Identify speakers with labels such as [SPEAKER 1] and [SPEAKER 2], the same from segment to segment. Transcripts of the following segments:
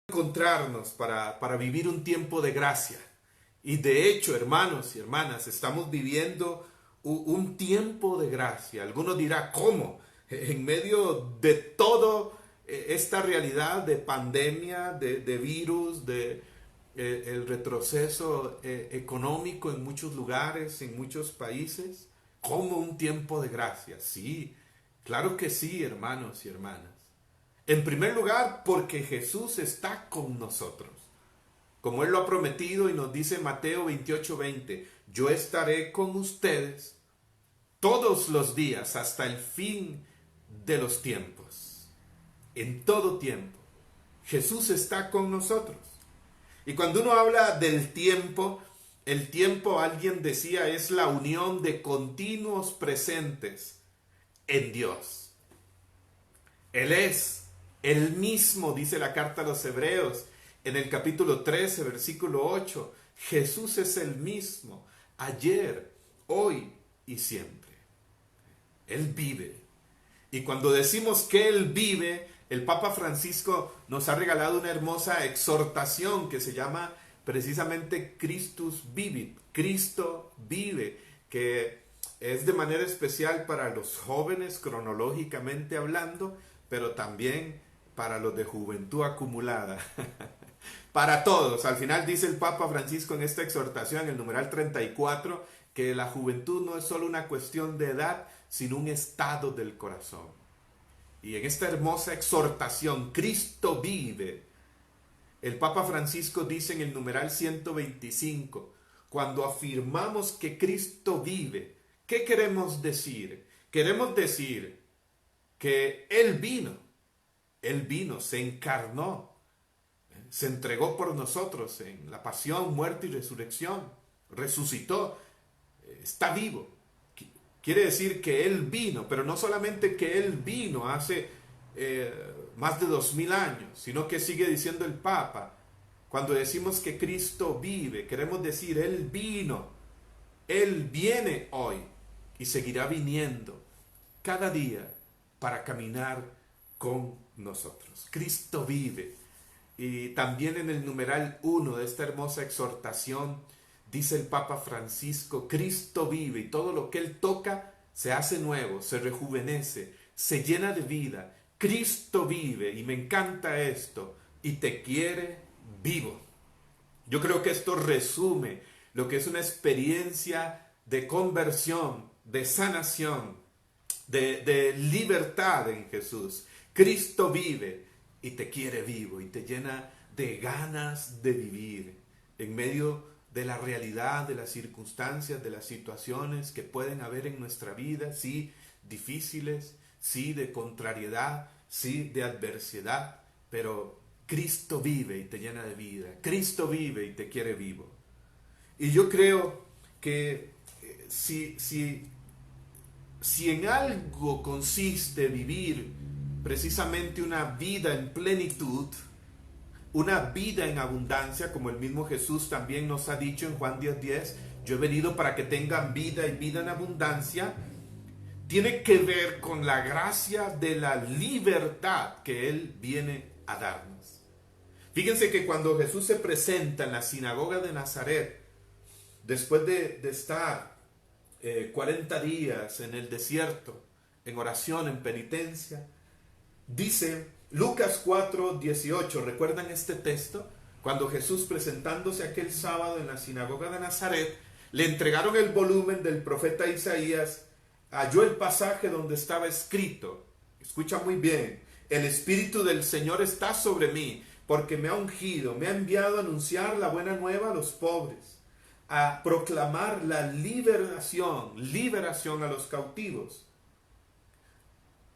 [SPEAKER 1] Encontrarnos para vivir un tiempo de gracia. Y de hecho, hermanos y hermanas, estamos viviendo un tiempo de gracia. Algunos dirán, ¿cómo? En medio de todo esta realidad de pandemia, de virus, de el retroceso económico en muchos lugares, en muchos países, ¿cómo un tiempo de gracia? Sí, claro que sí, hermanos y hermanas. En primer lugar, porque Jesús está con nosotros. Como Él lo ha prometido y nos dice Mateo 28:20, yo estaré con ustedes todos los días hasta el fin de los tiempos. En todo tiempo. Jesús está con nosotros. Y cuando uno habla del tiempo, el tiempo, alguien decía, es la unión de continuos presentes en Dios. Él es el mismo, dice la carta a los Hebreos, en el capítulo 13, versículo 8. Jesús es el mismo, ayer, hoy y siempre. Él vive. Y cuando decimos que Él vive, el Papa Francisco nos ha regalado una hermosa exhortación que se llama precisamente Christus Vivit. Cristo vive, que es de manera especial para los jóvenes cronológicamente hablando, pero también para los de juventud acumulada. Para todos. Al final dice el Papa Francisco en esta exhortación, en el numeral 34, que la juventud no es solo una cuestión de edad, sino un estado del corazón. Y en esta hermosa exhortación, Cristo vive, el Papa Francisco dice en el numeral 125, cuando afirmamos que Cristo vive, ¿qué queremos decir? Queremos decir que Él vino, se encarnó, se entregó por nosotros en la pasión, muerte y resurrección, resucitó, está vivo. Quiere decir que Él vino, pero no solamente que Él vino hace más de 2000 años, sino que sigue diciendo el Papa, cuando decimos que Cristo vive, queremos decir Él vino, Él viene hoy y seguirá viniendo cada día para caminar con nosotros. Cristo vive. Y también en el numeral 1 de esta hermosa exhortación dice el Papa Francisco, Cristo vive y todo lo que Él toca se hace nuevo, se rejuvenece, se llena de vida. Cristo vive y me encanta esto y te quiere vivo. Yo creo que esto resume lo que es una experiencia de conversión, de sanación, de libertad en Jesús. Cristo vive y te quiere vivo y te llena de ganas de vivir en medio de la realidad, de las circunstancias, de las situaciones que pueden haber en nuestra vida, sí, difíciles, sí, de contrariedad, sí, de adversidad, pero Cristo vive y te llena de vida. Cristo vive y te quiere vivo. Y yo creo que si en algo consiste vivir precisamente una vida en plenitud, una vida en abundancia, como el mismo Jesús también nos ha dicho en Juan 10:10, yo he venido para que tengan vida y vida en abundancia, tiene que ver con la gracia de la libertad que Él viene a darnos. Fíjense que cuando Jesús se presenta en la sinagoga de Nazaret, después de estar 40 días en el desierto, en oración, en penitencia, dice Lucas 4:18, ¿recuerdan este texto? Cuando Jesús, presentándose aquel sábado en la sinagoga de Nazaret, le entregaron el volumen del profeta Isaías, halló el pasaje donde estaba escrito, escucha muy bien, el Espíritu del Señor está sobre mí, porque me ha ungido, me ha enviado a anunciar la buena nueva a los pobres, a proclamar la liberación a los cautivos,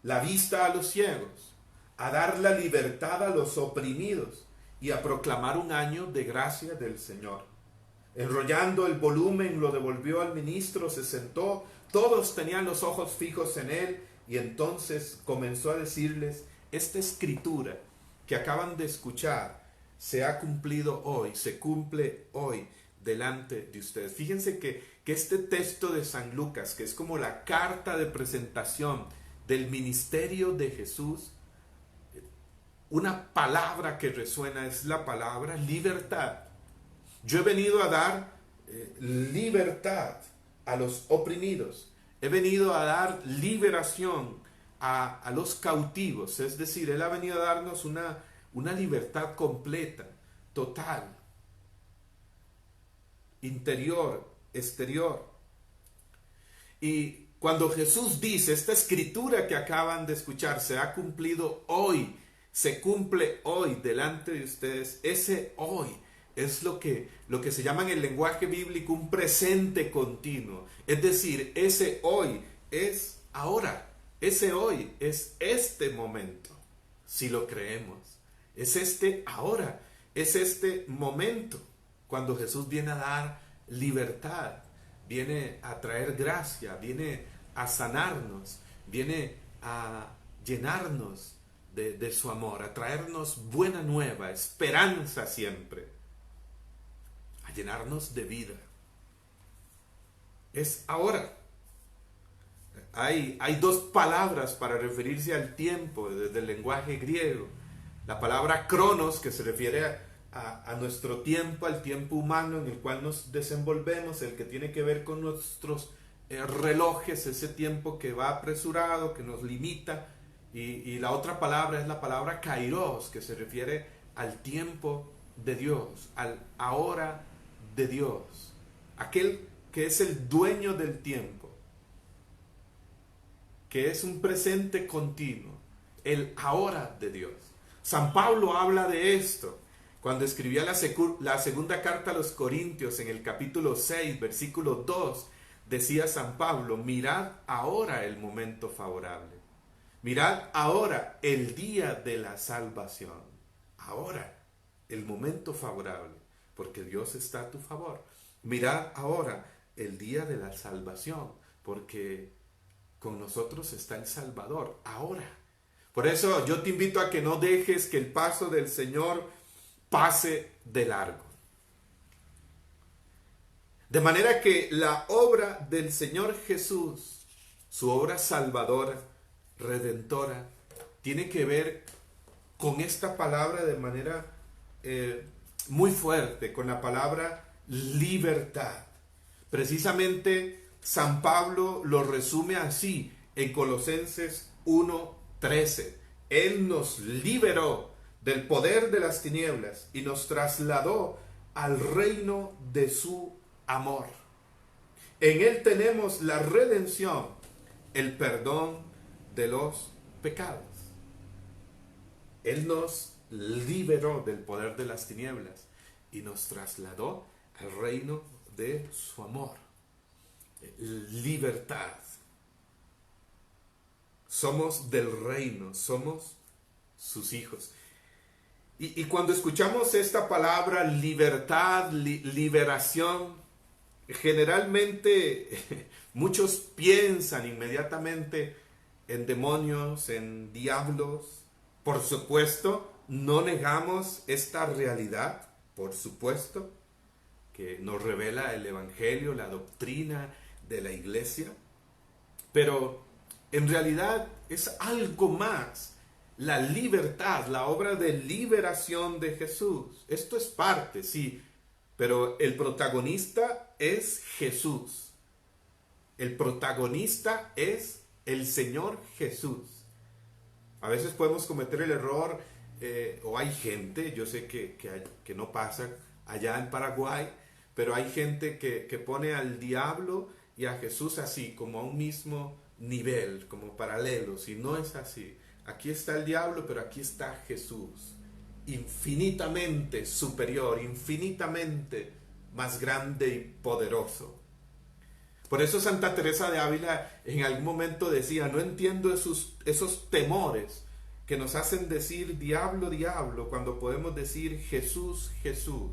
[SPEAKER 1] la vista a los ciegos, a dar la libertad a los oprimidos y a proclamar un año de gracia del Señor. Enrollando el volumen, lo devolvió al ministro, se sentó, todos tenían los ojos fijos en él y entonces comenzó a decirles, esta escritura que acaban de escuchar se ha cumplido hoy, se cumple hoy delante de ustedes. Fíjense que este texto de San Lucas, que es como la carta de presentación del ministerio de Jesús, una palabra que resuena, es la palabra libertad. Yo he venido a dar libertad a los oprimidos. He venido a dar liberación a los cautivos. Es decir, Él ha venido a darnos una libertad completa, total, interior, exterior. Y cuando Jesús dice, esta escritura que acaban de escuchar se ha cumplido hoy, se cumple hoy delante de ustedes, ese hoy es lo que se llama en el lenguaje bíblico un presente continuo. Es decir, ese hoy es ahora, ese hoy es este momento, si lo creemos. Es este ahora, es este momento, cuando Jesús viene a dar libertad, viene a traer gracia, viene a sanarnos, viene a llenarnos de su amor, a traernos buena nueva, esperanza siempre, a llenarnos de vida. Es ahora. Hay dos palabras para referirse al tiempo desde el lenguaje griego. La palabra cronos, que se refiere a nuestro tiempo, al tiempo humano en el cual nos desenvolvemos, el que tiene que ver con nuestros relojes, ese tiempo que va apresurado, que nos limita. Y la otra palabra es la palabra kairos, que se refiere al tiempo de Dios, al ahora de Dios, aquel que es el dueño del tiempo, que es un presente continuo, el ahora de Dios. San Pablo habla de esto cuando escribía la segunda carta a los Corintios en el capítulo 6, versículo 2, decía San Pablo, mirad ahora el momento favorable. Mirad ahora el día de la salvación. Ahora el momento favorable, porque Dios está a tu favor. Mirad ahora el día de la salvación, porque con nosotros está el Salvador. Ahora. Por eso yo te invito a que no dejes que el paso del Señor pase de largo. De manera que la obra del Señor Jesús, su obra salvadora, redentora, tiene que ver con esta palabra de manera muy fuerte, con la palabra libertad. Precisamente San Pablo lo resume así en Colosenses 1:13. Él nos liberó del poder de las tinieblas y nos trasladó al reino de su amor. En Él tenemos la redención, el perdón de los pecados. Él nos liberó del poder de las tinieblas y nos trasladó al reino de su amor. Libertad. Somos del reino, somos sus hijos. Y cuando escuchamos esta palabra libertad, liberación, generalmente muchos piensan inmediatamente en demonios, en diablos. Por supuesto, no negamos esta realidad, por supuesto, que nos revela el Evangelio, la doctrina de la iglesia, pero en realidad es algo más. La libertad, la obra de liberación de Jesús. Esto es parte, sí, pero el protagonista es Jesús. El protagonista es el Señor Jesús. A veces podemos cometer el error, o hay gente, yo sé que no pasa allá en Paraguay, pero hay gente que pone al diablo y a Jesús así, como a un mismo nivel, como paralelos, y no es así. Aquí está el diablo, pero aquí está Jesús, infinitamente superior, infinitamente más grande y poderoso. Por eso Santa Teresa de Ávila en algún momento decía, no entiendo esos temores que nos hacen decir diablo, diablo, cuando podemos decir Jesús, Jesús.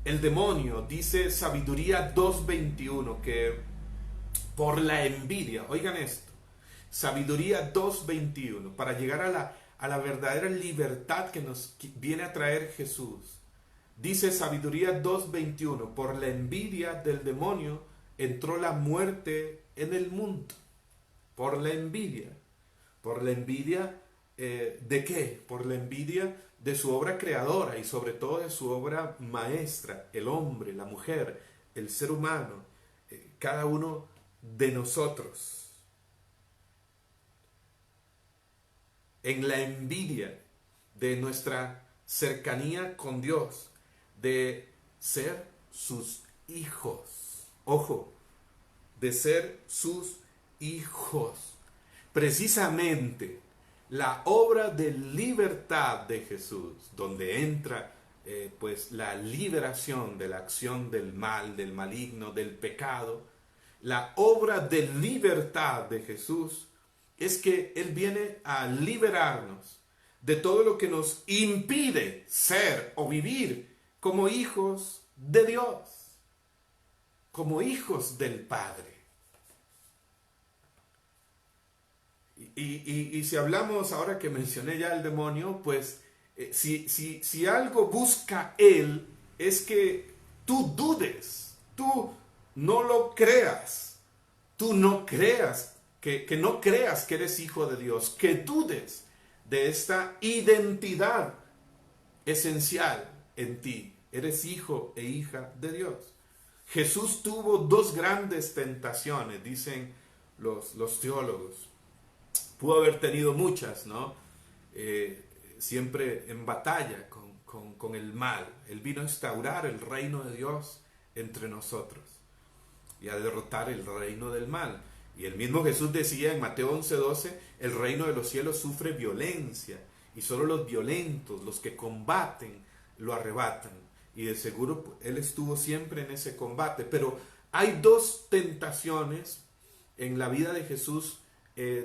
[SPEAKER 1] El demonio, dice Sabiduría 2:21, que por la envidia, oigan esto, Sabiduría 2:21, para llegar a la verdadera libertad que nos viene a traer Jesús. Dice Sabiduría 2:21, por la envidia del demonio entró la muerte en el mundo. Por la envidia ¿de qué? Por la envidia de su obra creadora y sobre todo de su obra maestra, el hombre, la mujer, el ser humano, cada uno de nosotros. En la envidia de nuestra cercanía con Dios, de ser sus hijos. Ojo, de ser sus hijos. Precisamente la obra de libertad de Jesús, donde entra pues la liberación de la acción del mal, del maligno, del pecado, la obra de libertad de Jesús es que Él viene a liberarnos de todo lo que nos impide ser o vivir como hijos de Dios, como hijos del Padre. Y si hablamos, ahora que mencioné ya el demonio, pues si algo busca él, es que tú dudes, tú no lo creas, tú no creas, que no creas que eres hijo de Dios, que dudes de esta identidad esencial en ti. Eres hijo e hija de Dios. Jesús tuvo dos grandes tentaciones, dicen los teólogos. Pudo haber tenido muchas, ¿no? Siempre en batalla con el mal. Él vino a instaurar el reino de Dios entre nosotros y a derrotar el reino del mal. Y el mismo Jesús decía en Mateo 11:12, el reino de los cielos sufre violencia y solo los violentos, los que combaten, lo arrebatan. Y de seguro Él estuvo siempre en ese combate. Pero hay dos tentaciones en la vida de Jesús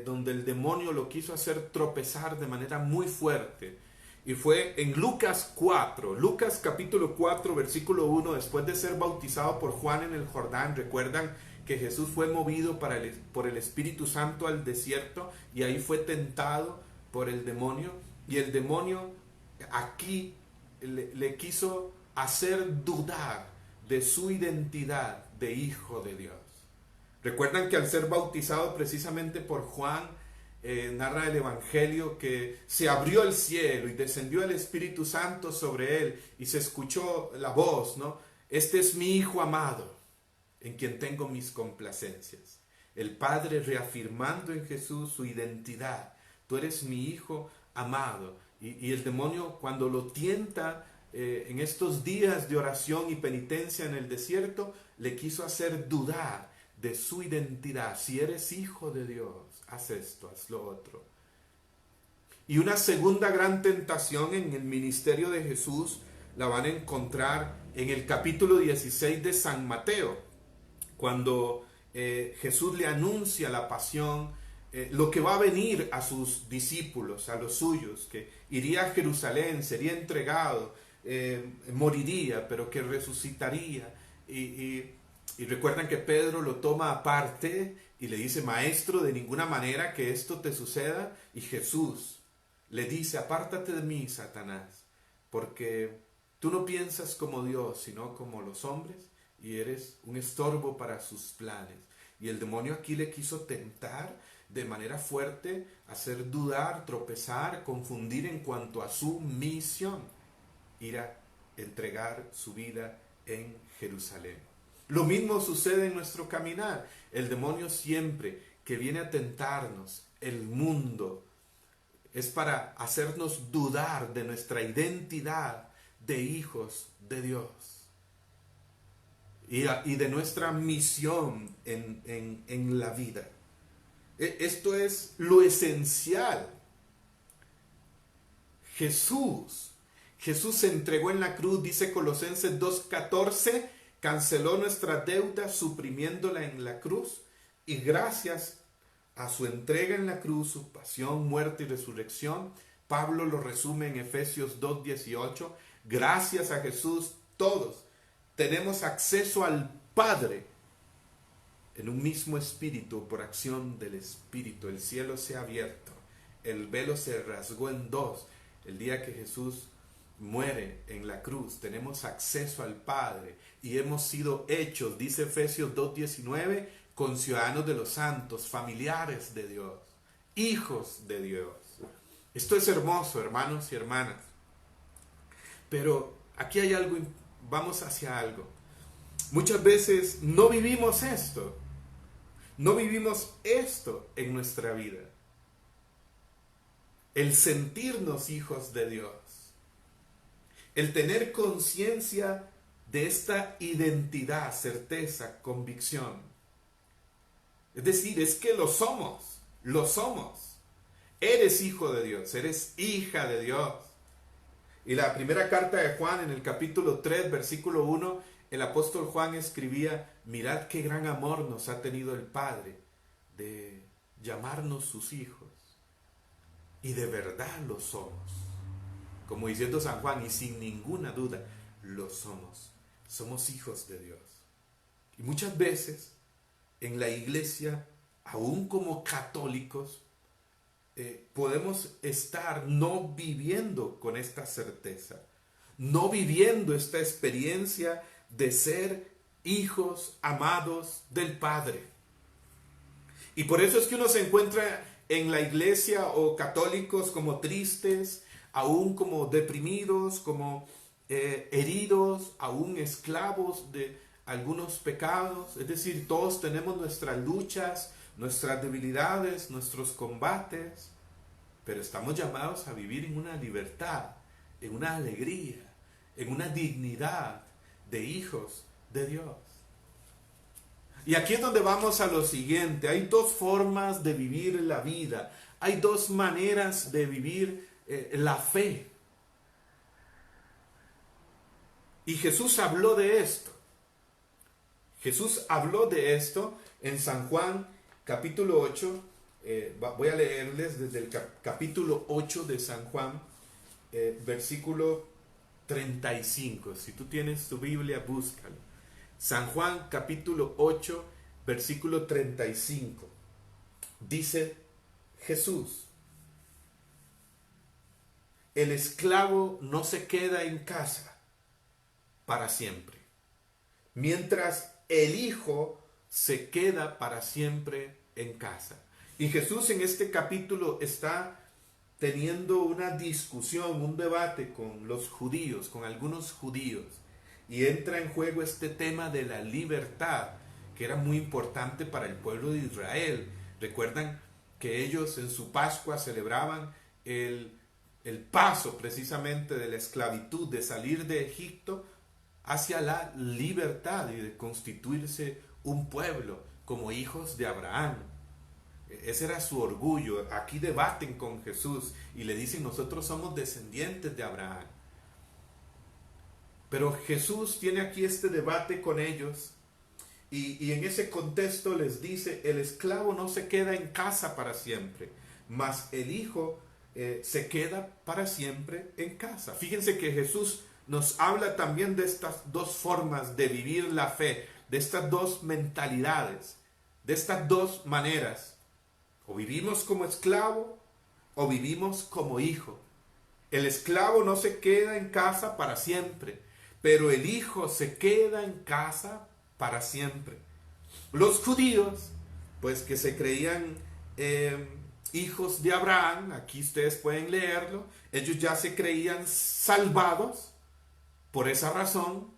[SPEAKER 1] donde el demonio lo quiso hacer tropezar de manera muy fuerte. Y fue en Lucas 4, Lucas capítulo 4, versículo 1, después de ser bautizado por Juan en el Jordán. Recuerdan que Jesús fue movido por el Espíritu Santo al desierto y ahí fue tentado por el demonio. Y el demonio aquí le quiso hacer dudar de su identidad de hijo de Dios. Recuerdan que al ser bautizado precisamente por Juan, narra el Evangelio que se abrió el cielo y descendió el Espíritu Santo sobre él y se escuchó la voz, ¿no? Este es mi Hijo amado, en quien tengo mis complacencias. El Padre reafirmando en Jesús su identidad. Tú eres mi Hijo amado. Y el demonio, cuando lo tienta en estos días de oración y penitencia en el desierto, le quiso hacer dudar de su identidad. Si eres hijo de Dios, haz esto, haz lo otro. Y una segunda gran tentación en el ministerio de Jesús la van a encontrar en el capítulo 16 de San Mateo, cuando Jesús le anuncia la pasión, lo que va a venir a sus discípulos, a los suyos, que iría a Jerusalén, sería entregado, moriría, pero que resucitaría. Y recuerdan que Pedro lo toma aparte y le dice, maestro, de ninguna manera que esto te suceda. Y Jesús le dice, apártate de mí, Satanás, porque tú no piensas como Dios, sino como los hombres, y eres un estorbo para sus planes. Y el demonio aquí le quiso tentar de manera fuerte, hacer dudar, tropezar, confundir en cuanto a su misión, ir a entregar su vida en Jerusalén. Lo mismo sucede en nuestro caminar. El demonio siempre que viene a tentarnos, el mundo, es para hacernos dudar de nuestra identidad de hijos de Dios y de nuestra misión en la vida. Esto es lo esencial. Jesús se entregó en la cruz, dice Colosenses 2:14, canceló nuestra deuda suprimiéndola en la cruz, y gracias a su entrega en la cruz, su pasión, muerte y resurrección, Pablo lo resume en Efesios 2:18, gracias a Jesús todos tenemos acceso al Padre en un mismo espíritu por acción del Espíritu. El cielo se ha abierto, el velo se rasgó en dos. El día que Jesús muere en la cruz, tenemos acceso al Padre y hemos sido hechos, dice Efesios 2:19, conciudadanos de los santos, familiares de Dios, hijos de Dios. Esto es hermoso, hermanos y hermanas. Pero aquí hay algo, vamos hacia algo. Muchas veces no vivimos esto. No vivimos esto en nuestra vida. El sentirnos hijos de Dios. El tener conciencia de esta identidad, certeza, convicción. Es decir, es que lo somos. Lo somos. Eres hijo de Dios. Eres hija de Dios. Y la primera carta de Juan, en el capítulo 3, versículo 1, el apóstol Juan escribía: mirad qué gran amor nos ha tenido el Padre de llamarnos sus hijos. Y de verdad lo somos. Como diciendo San Juan, y sin ninguna duda, lo somos. Somos hijos de Dios. Y muchas veces en la iglesia, aún como católicos, podemos estar no viviendo con esta certeza, no viviendo esta experiencia de ser hijos amados del Padre. Y por eso es que uno se encuentra en la iglesia o católicos como tristes, aún como deprimidos, como heridos, aún esclavos de algunos pecados. Es decir, todos tenemos nuestras luchas, nuestras debilidades, nuestros combates, pero estamos llamados a vivir en una libertad, en una alegría, en una dignidad de hijos de Dios. Y aquí es donde vamos a lo siguiente. Hay dos formas de vivir la vida. Hay dos maneras de vivir la fe. Y Jesús habló de esto. Jesús habló de esto en San Juan capítulo 8. Voy a leerles desde el capítulo 8 de San Juan, versículo 35. Si tú tienes tu Biblia, búscalo. San Juan capítulo 8, versículo 35. Dice Jesús: el esclavo no se queda en casa para siempre, mientras el hijo se queda para siempre en casa. Y Jesús en este capítulo está teniendo una discusión, un debate con los judíos, con algunos judíos. Y entra en juego este tema de la libertad, que era muy importante para el pueblo de Israel. Recuerdan que ellos en su Pascua celebraban el paso precisamente de la esclavitud, de salir de Egipto hacia la libertad y de constituirse un pueblo como hijos de Abraham. Ese era su orgullo. Aquí debaten con Jesús y le dicen: nosotros somos descendientes de Abraham. Pero Jesús tiene aquí este debate con ellos y en ese contexto les dice: el esclavo no se queda en casa para siempre, mas el hijo se queda para siempre en casa. Fíjense que Jesús nos habla también de estas dos formas de vivir la fe, de estas dos mentalidades, de estas dos maneras. O vivimos como esclavo o vivimos como hijo. El esclavo no se queda en casa para siempre, pero el hijo se queda en casa para siempre. Los judíos, pues que se creían hijos de Abraham, aquí ustedes pueden leerlo, ellos ya se creían salvados por esa razón,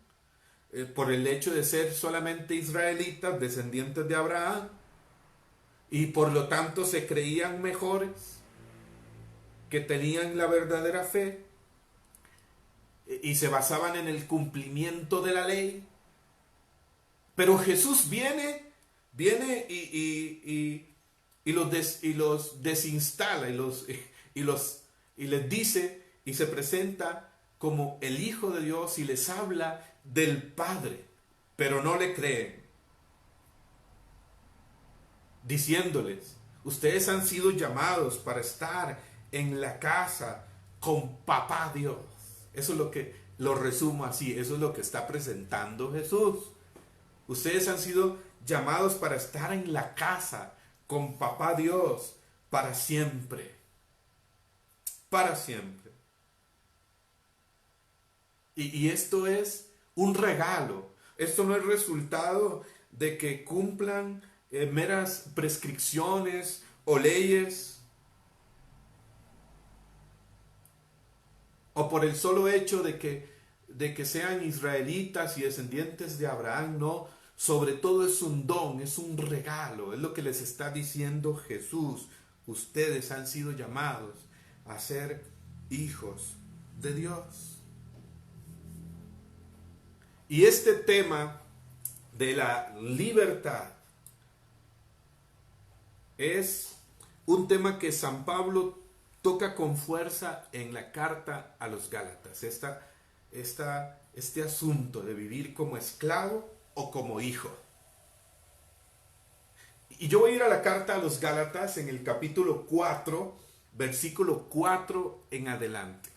[SPEAKER 1] por el hecho de ser solamente israelitas, descendientes de Abraham, y por lo tanto se creían mejores, que tenían la verdadera fe, y se basaban en el cumplimiento de la ley. Pero Jesús viene y los desinstala y les dice y se presenta como el Hijo de Dios y les habla del Padre, pero no le creen, diciéndoles: ustedes han sido llamados para estar en la casa con Papá Dios. Eso es lo que lo resumo así, eso es lo que está presentando Jesús. Ustedes han sido llamados para estar en la casa con Papá Dios para siempre. Para siempre. Y esto es un regalo. Esto no es resultado de que cumplan meras prescripciones o leyes. o por el solo hecho de que sean israelitas y descendientes de Abraham, no, sobre todo es un don, es un regalo, es lo que les está diciendo Jesús. Ustedes han sido llamados a ser hijos de Dios. Y este tema de la libertad es un tema que San Pablo toca con fuerza en la carta a los Gálatas. Este asunto de vivir como esclavo o como hijo. Y yo voy a ir a la carta a los Gálatas en el capítulo 4, versículo 4 en adelante.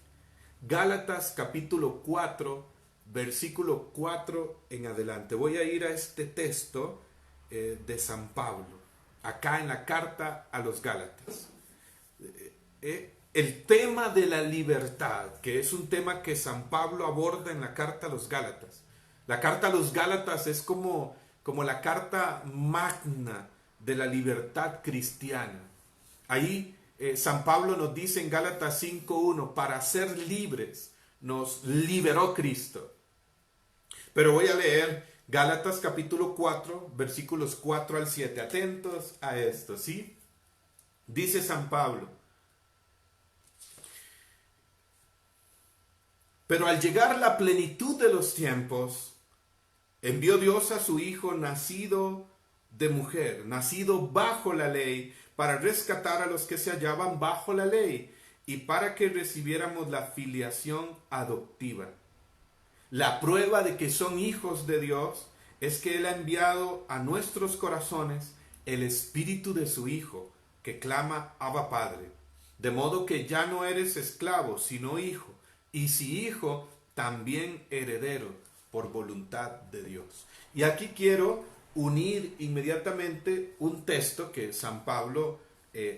[SPEAKER 1] Gálatas capítulo 4, versículo 4 en adelante. Voy a ir a este texto de San Pablo, acá en la carta a los Gálatas. El tema de la libertad, que es un tema que San Pablo aborda en la carta a los Gálatas. La carta a los Gálatas es como la carta magna de la libertad cristiana. Ahí San Pablo nos dice en Gálatas 5:1, para ser libres nos liberó Cristo. Pero voy a leer Gálatas capítulo 4, versículos 4 al 7. Atentos a esto, ¿sí? Dice San Pablo: pero al llegar la plenitud de los tiempos, envió Dios a su Hijo nacido de mujer, nacido bajo la ley, para rescatar a los que se hallaban bajo la ley y para que recibiéramos la filiación adoptiva. La prueba de que son hijos de Dios es que Él ha enviado a nuestros corazones el Espíritu de su Hijo, que clama Abba Padre. De modo que ya no eres esclavo, sino hijo, y si hijo, también heredero por voluntad de Dios. Y aquí quiero unir inmediatamente un texto que San Pablo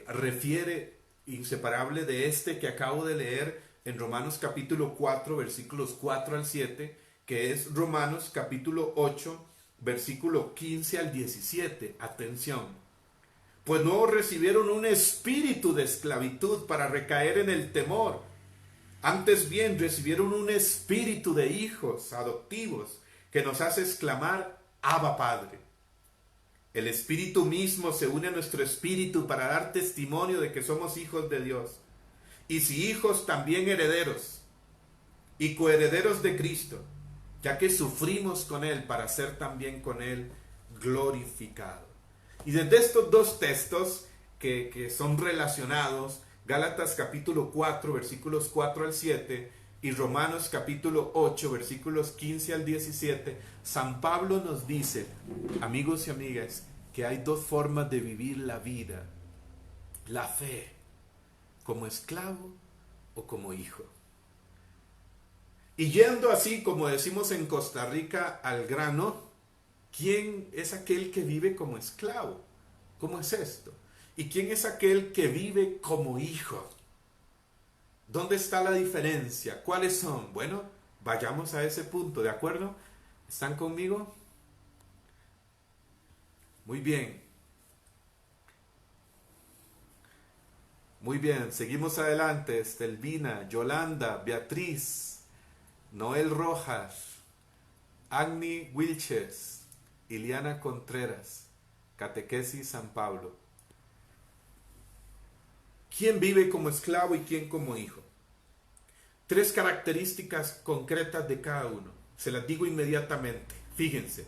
[SPEAKER 1] refiere inseparable de este que acabo de leer en Romanos capítulo 4, versículos 4 al 7, que es Romanos capítulo 8, versículo 15 al 17. Atención. Pues no recibieron un espíritu de esclavitud para recaer en el temor. Antes bien recibieron un espíritu de hijos adoptivos que nos hace exclamar Abba Padre. El Espíritu mismo se une a nuestro espíritu para dar testimonio de que somos hijos de Dios. Y si hijos, también herederos y coherederos de Cristo, ya que sufrimos con Él para ser también con Él glorificado. Y desde estos dos textos que son relacionados, Gálatas capítulo 4, versículos 4 al 7 y Romanos capítulo 8, versículos 15 al 17, San Pablo nos dice, amigos y amigas, que hay dos formas de vivir la vida, la fe, como esclavo o como hijo. Y yendo así, como decimos en Costa Rica, al grano, ¿quién es aquel que vive como esclavo? ¿Cómo es esto? ¿Y quién es aquel que vive como hijo? ¿Dónde está la diferencia? ¿Cuáles son? Bueno, vayamos a ese punto, ¿de acuerdo? ¿Están conmigo? Muy bien. Muy bien, seguimos adelante. Estelvina, Yolanda, Beatriz, Noel Rojas, Agni Wilches, Iliana Contreras, Catequesis San Pablo. ¿Quién vive como esclavo y quién como hijo? Tres características concretas de cada uno. Se las digo inmediatamente. Fíjense.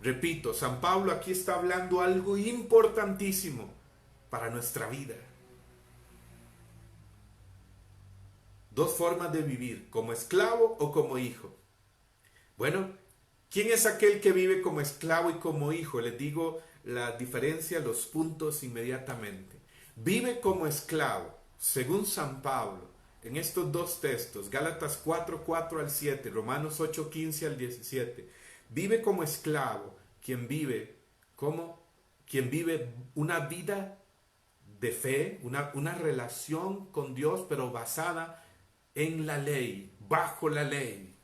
[SPEAKER 1] Repito, San Pablo aquí está hablando algo importantísimo para nuestra vida. Dos formas de vivir, como esclavo o como hijo. Bueno, ¿quién es aquel que vive como esclavo y como hijo? Les digo la diferencia, los puntos inmediatamente. Vive como esclavo, según San Pablo, en estos dos textos, Gálatas 4, 4 al 7, Romanos 8, 15 al 17. Vive como esclavo quien vive una vida de fe, una relación con Dios, pero basada en la ley, bajo la ley.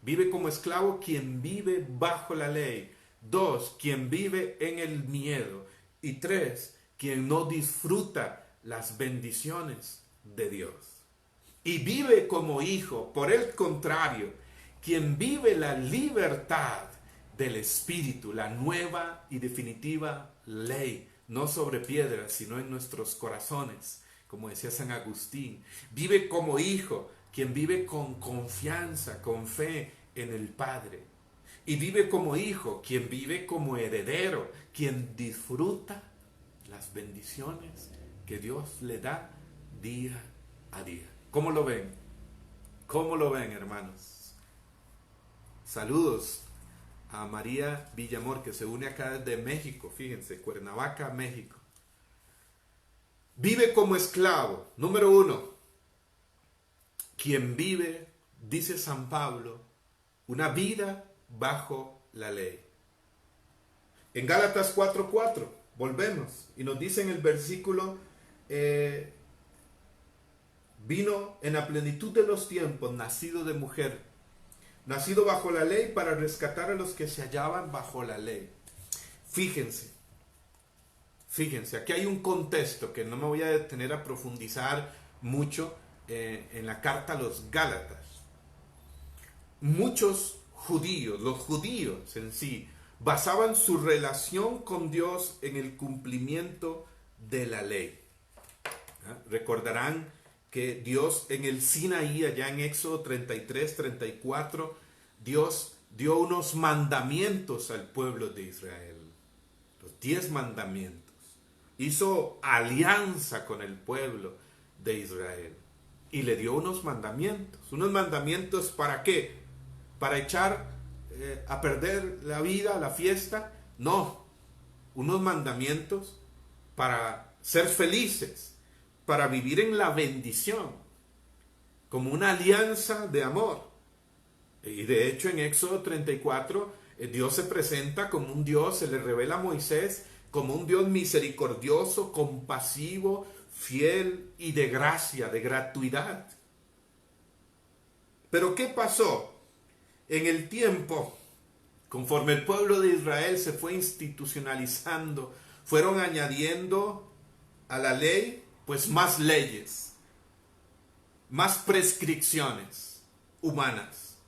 [SPEAKER 1] Vive como esclavo quien vive bajo la ley. 2, quien vive en el miedo. Y 3, quien no disfruta las bendiciones de Dios. y vive como hijo. Por el contrario, quien vive la libertad del Espíritu, la nueva y definitiva ley, no sobre piedras, sino en nuestros corazones, como decía San Agustín, vive como hijo, quien vive con confianza, con fe en el Padre. Y vive como hijo, quien vive como heredero, quien disfruta las bendiciones que Dios le da día a día. ¿Cómo lo ven? ¿Cómo lo ven, hermanos? Saludos a María Villamor, que se une acá desde México, fíjense, Cuernavaca, México. Vive como esclavo. Número 1. Quien vive, dice San Pablo, una vida bajo la ley. En Gálatas 4:4, volvemos, y nos dice en el versículo, vino en la plenitud de los tiempos, nacido de mujer, nacido bajo la ley para rescatar a los que se hallaban bajo la ley. Fíjense, aquí hay un contexto que no me voy a detener a profundizar mucho en la carta a los Gálatas. Muchos judíos, los judíos en sí, basaban su relación con Dios en el cumplimiento de la ley. Recordarán que Dios en el Sinaí, allá en Éxodo 33, 34, Dios dio unos mandamientos al pueblo de Israel, los 10 mandamientos. Hizo alianza con el pueblo de Israel y le dio unos mandamientos. ¿Unos mandamientos para qué? ¿Para echar a perder la vida, la fiesta? No, unos mandamientos para ser felices, para vivir en la bendición, como una alianza de amor. Y de hecho en Éxodo 34, Dios se presenta como un Dios, se le revela a Moisés como un Dios misericordioso, compasivo, fiel y de gracia, de gratuidad. Pero ¿qué pasó? En el tiempo, conforme el pueblo de Israel se fue institucionalizando, fueron añadiendo a la ley pues más leyes, más prescripciones humanas.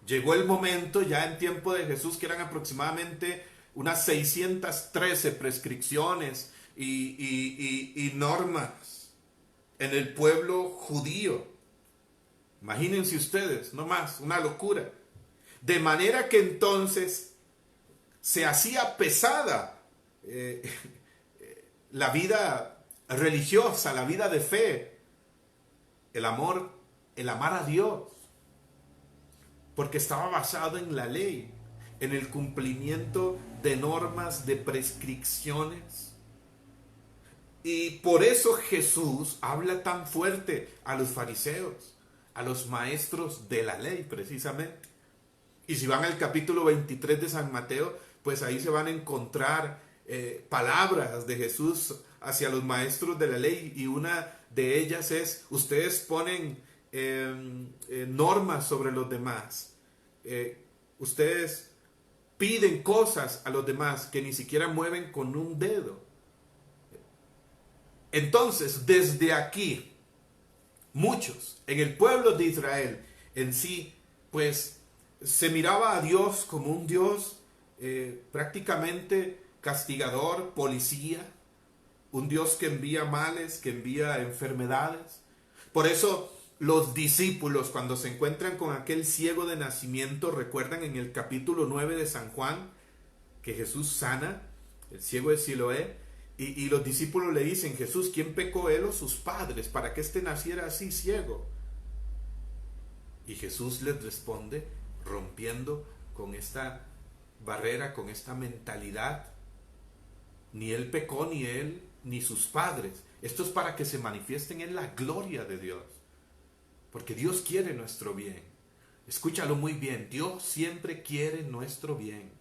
[SPEAKER 1] Llegó el momento ya en tiempo de Jesús que eran aproximadamente unas 613 prescripciones y normas en el pueblo judío. Imagínense ustedes, no más, una locura. De manera que entonces se hacía pesada la vida religiosa, la vida de fe, el amor, el amar a Dios, porque estaba basado en la ley, en el cumplimiento de normas, de prescripciones. Y por eso Jesús habla tan fuerte a los fariseos, a los maestros de la ley precisamente. Y si van al capítulo 23 de San Mateo, pues ahí se van a encontrar palabras de Jesús hacia los maestros de la ley, y una de ellas es: ustedes ponen normas sobre los demás, ustedes piden cosas a los demás que ni siquiera mueven con un dedo. Entonces, desde aquí, muchos en el pueblo de Israel en sí, pues se miraba a Dios como un Dios prácticamente castigador, policía, un Dios que envía males, que envía enfermedades. Por eso los discípulos, cuando se encuentran con aquel ciego de nacimiento, recuerdan en el capítulo 9 de San Juan que Jesús sana el ciego de Siloé, y los discípulos le dicen: Jesús, ¿quién pecó, él o sus padres, para que éste naciera así ciego? Y Jesús les responde, rompiendo con esta barrera, con esta mentalidad: ni él pecó, ni él, ni sus padres. Esto es para que se manifiesten en la gloria de Dios, porque Dios quiere nuestro bien. Escúchalo muy bien, Dios siempre quiere nuestro bien.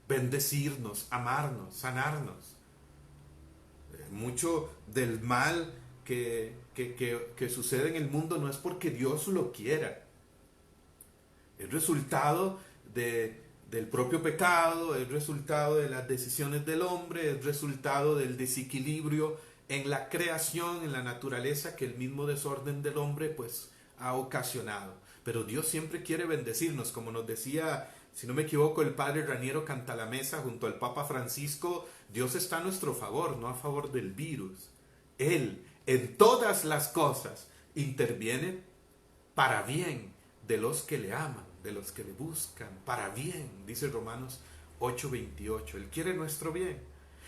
[SPEAKER 1] Bendecirnos, amarnos, sanarnos. Mucho del mal que sucede en el mundo no es porque Dios lo quiera. Es resultado del propio pecado, es resultado de las decisiones del hombre, es resultado del desequilibrio en la creación, en la naturaleza que el mismo desorden del hombre pues ha ocasionado. Pero Dios siempre quiere bendecirnos, como nos decía, si no me equivoco, el padre Raniero Cantalamessa junto al Papa Francisco. Dios está a nuestro favor, no a favor del virus. Él, en todas las cosas, interviene para bien de los que le aman, de los que le buscan, para bien, dice Romanos 8:28. Él quiere nuestro bien.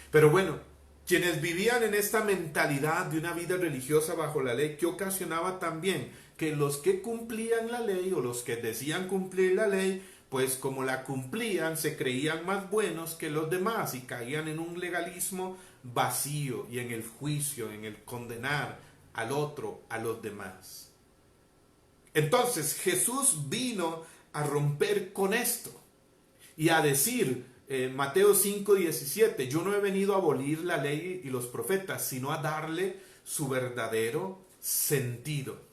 [SPEAKER 1] Pero bueno, quienes vivían en esta mentalidad de una vida religiosa bajo la ley, que ocasionaba también que los que cumplían la ley o los que decían cumplir la ley, pues como la cumplían, se creían más buenos que los demás y caían en un legalismo vacío y en el juicio, en el condenar al otro, a los demás. Entonces Jesús vino a romper con esto y a decir, Mateo 5:17, yo no he venido a abolir la ley y los profetas, sino a darle su verdadero sentido.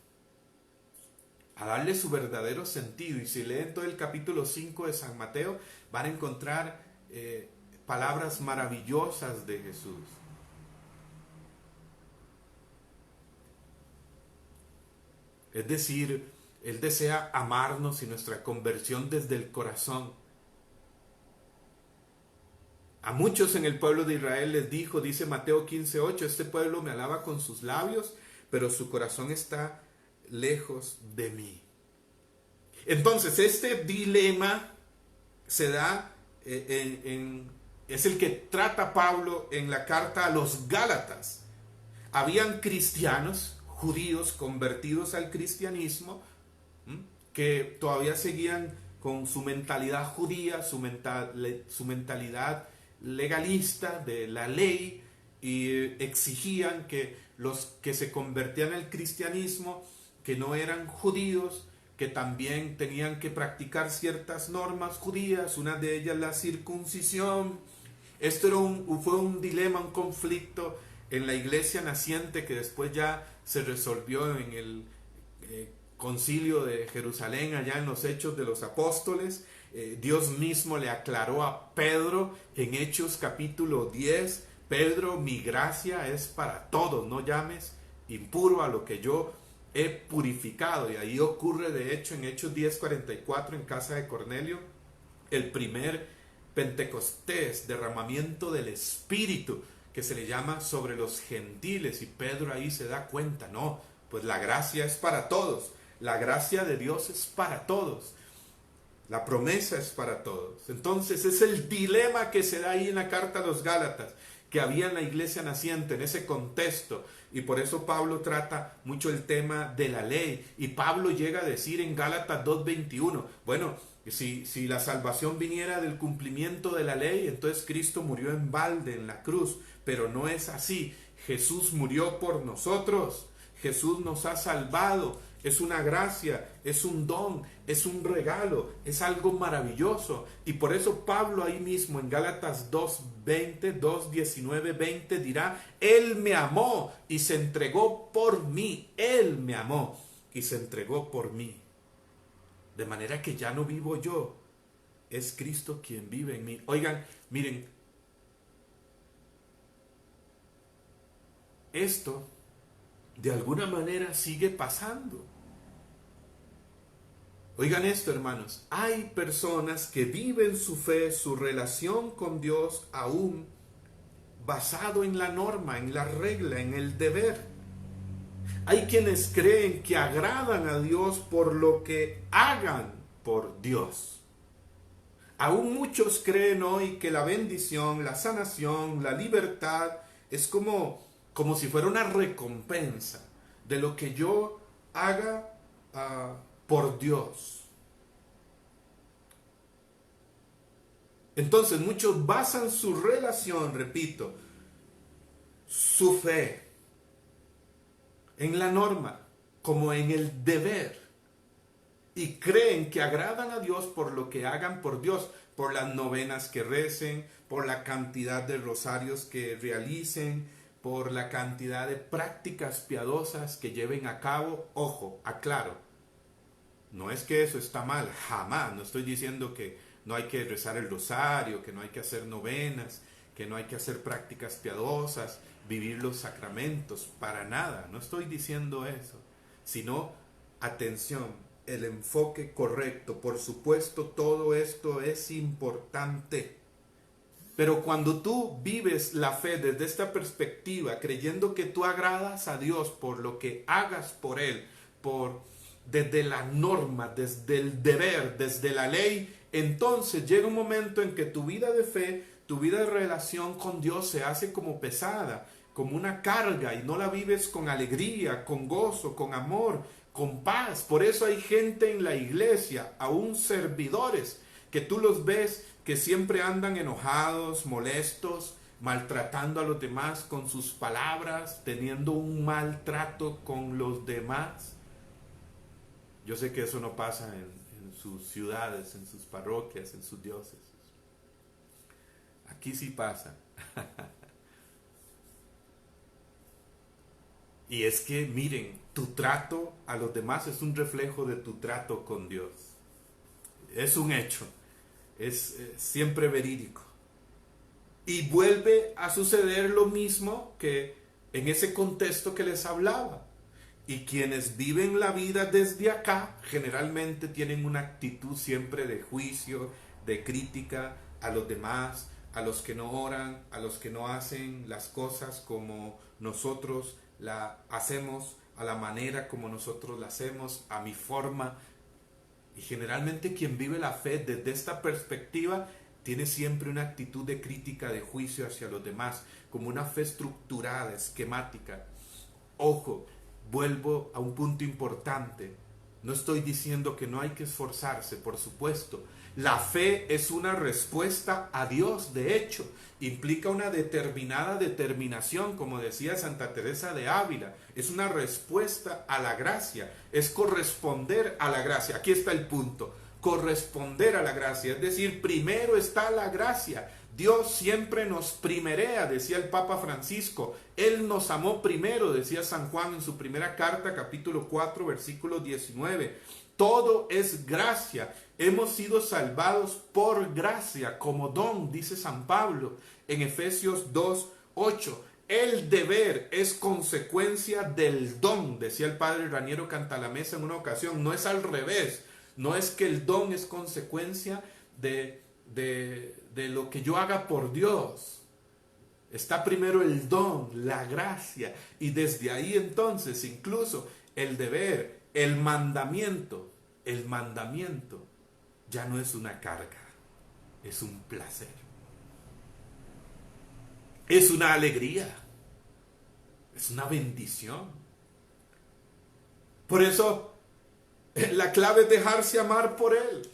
[SPEAKER 1] A darle su verdadero sentido. Y si leen todo el capítulo 5 de San Mateo, van a encontrar palabras maravillosas de Jesús. Es decir, Él desea amarnos y nuestra conversión desde el corazón. A muchos en el pueblo de Israel les dijo, dice Mateo 15:8, este pueblo me alaba con sus labios, pero su corazón está lejos de mí. Entonces, este dilema se da es el que trata Pablo en la carta a los Gálatas. Habían cristianos, judíos convertidos al cristianismo, que todavía seguían con su mentalidad judía, su mentalidad legalista de la ley, y exigían que los que se convertían al cristianismo, que no eran judíos, que también tenían que practicar ciertas normas judías, una de ellas la circuncisión. Esto fue un dilema, un conflicto en la iglesia naciente que después ya se resolvió en el concilio de Jerusalén, allá en los Hechos de los Apóstoles. Dios mismo le aclaró a Pedro en Hechos capítulo 10, Pedro, mi gracia es para todos, no llames impuro a lo que yo he purificado. Y ahí ocurre de hecho en Hechos 10:44 en casa de Cornelio el primer Pentecostés, derramamiento del Espíritu que se le llama sobre los gentiles, y Pedro ahí se da cuenta, no, pues la gracia es para todos, la gracia de Dios es para todos, la promesa es para todos. Entonces es el dilema que se da ahí en la carta a los Gálatas, que había en la iglesia naciente, en ese contexto, y por eso Pablo trata mucho el tema de la ley, y Pablo llega a decir en Gálatas 2:21, bueno, si la salvación viniera del cumplimiento de la ley, entonces Cristo murió en balde en la cruz, pero no es así. Jesús murió por nosotros, Jesús nos ha salvado, es una gracia, es un don, es un regalo, es algo maravilloso. Y por eso Pablo ahí mismo en Gálatas 2:19-20 dirá, Él me amó y se entregó por mí, Él me amó y se entregó por mí. De manera que ya no vivo yo, es Cristo quien vive en mí. Oigan, miren, esto de alguna manera sigue pasando. Oigan esto, hermanos, hay personas que viven su fe, su relación con Dios aún basado en la norma, en la regla, en el deber. Hay quienes creen que agradan a Dios por lo que hagan por Dios. Aún muchos creen hoy que la bendición, la sanación, la libertad es como si fuera una recompensa de lo que yo haga por Dios. Entonces muchos basan su relación, repito, su fe en la norma, como en el deber, y creen que agradan a Dios por lo que hagan por Dios, por las novenas que recen, por la cantidad de rosarios que realicen, por la cantidad de prácticas piadosas que lleven a cabo. Ojo, aclaro, no es que eso está mal, jamás, no estoy diciendo que no hay que rezar el rosario, que no hay que hacer novenas, que no hay que hacer prácticas piadosas. vivir los sacramentos, para nada, no estoy diciendo eso, sino, atención, el enfoque correcto. Por supuesto, todo esto es importante. Pero cuando tú vives la fe desde esta perspectiva, creyendo que tú agradas a Dios por lo que hagas por Él, desde la norma, desde el deber, desde la ley, entonces llega un momento en que tu vida de fe, tu vida de relación con Dios se hace como pesada, como una carga, y no la vives con alegría, con gozo, con amor, con paz. Por eso hay gente en la iglesia, aún servidores, que tú los ves que siempre andan enojados, molestos, maltratando a los demás con sus palabras, teniendo un maltrato con los demás. Yo sé que eso no pasa en sus ciudades, en sus parroquias, en sus diócesis. Aquí sí pasa. Y es que, miren, tu trato a los demás es un reflejo de tu trato con Dios. Es un hecho. Es siempre verídico. Y vuelve a suceder lo mismo que en ese contexto que les hablaba. Y quienes viven la vida desde acá generalmente tienen una actitud siempre de juicio, de crítica a los demás, a los que no oran, a los que no hacen las cosas como nosotros la hacemos, a la manera como nosotros la hacemos, a mi forma. Y generalmente quien vive la fe desde esta perspectiva tiene siempre una actitud de crítica, de juicio hacia los demás, como una fe estructurada, esquemática. Ojo, vuelvo a un punto importante. No estoy diciendo que no hay que esforzarse, por supuesto. La fe es una respuesta a Dios, de hecho. Implica una determinada determinación, como decía Santa Teresa de Ávila. Es una respuesta a la gracia, es corresponder a la gracia. Aquí está el punto, corresponder a la gracia. Es decir, primero está la gracia. Dios siempre nos primerea, decía el Papa Francisco. Él nos amó primero, decía San Juan en su primera carta, capítulo 4, versículo 19. Todo es gracia. Hemos sido salvados por gracia, como don, dice San Pablo en Efesios 2, 8. El deber es consecuencia del don, decía el padre Raniero Cantalamessa en una ocasión. No es al revés. No es que el don es consecuencia de lo que yo haga por Dios. Está primero el don, la gracia, y desde ahí entonces incluso el deber, el mandamiento ya no es una carga, es un placer, es una alegría, es una bendición. Por eso la clave es dejarse amar por Él.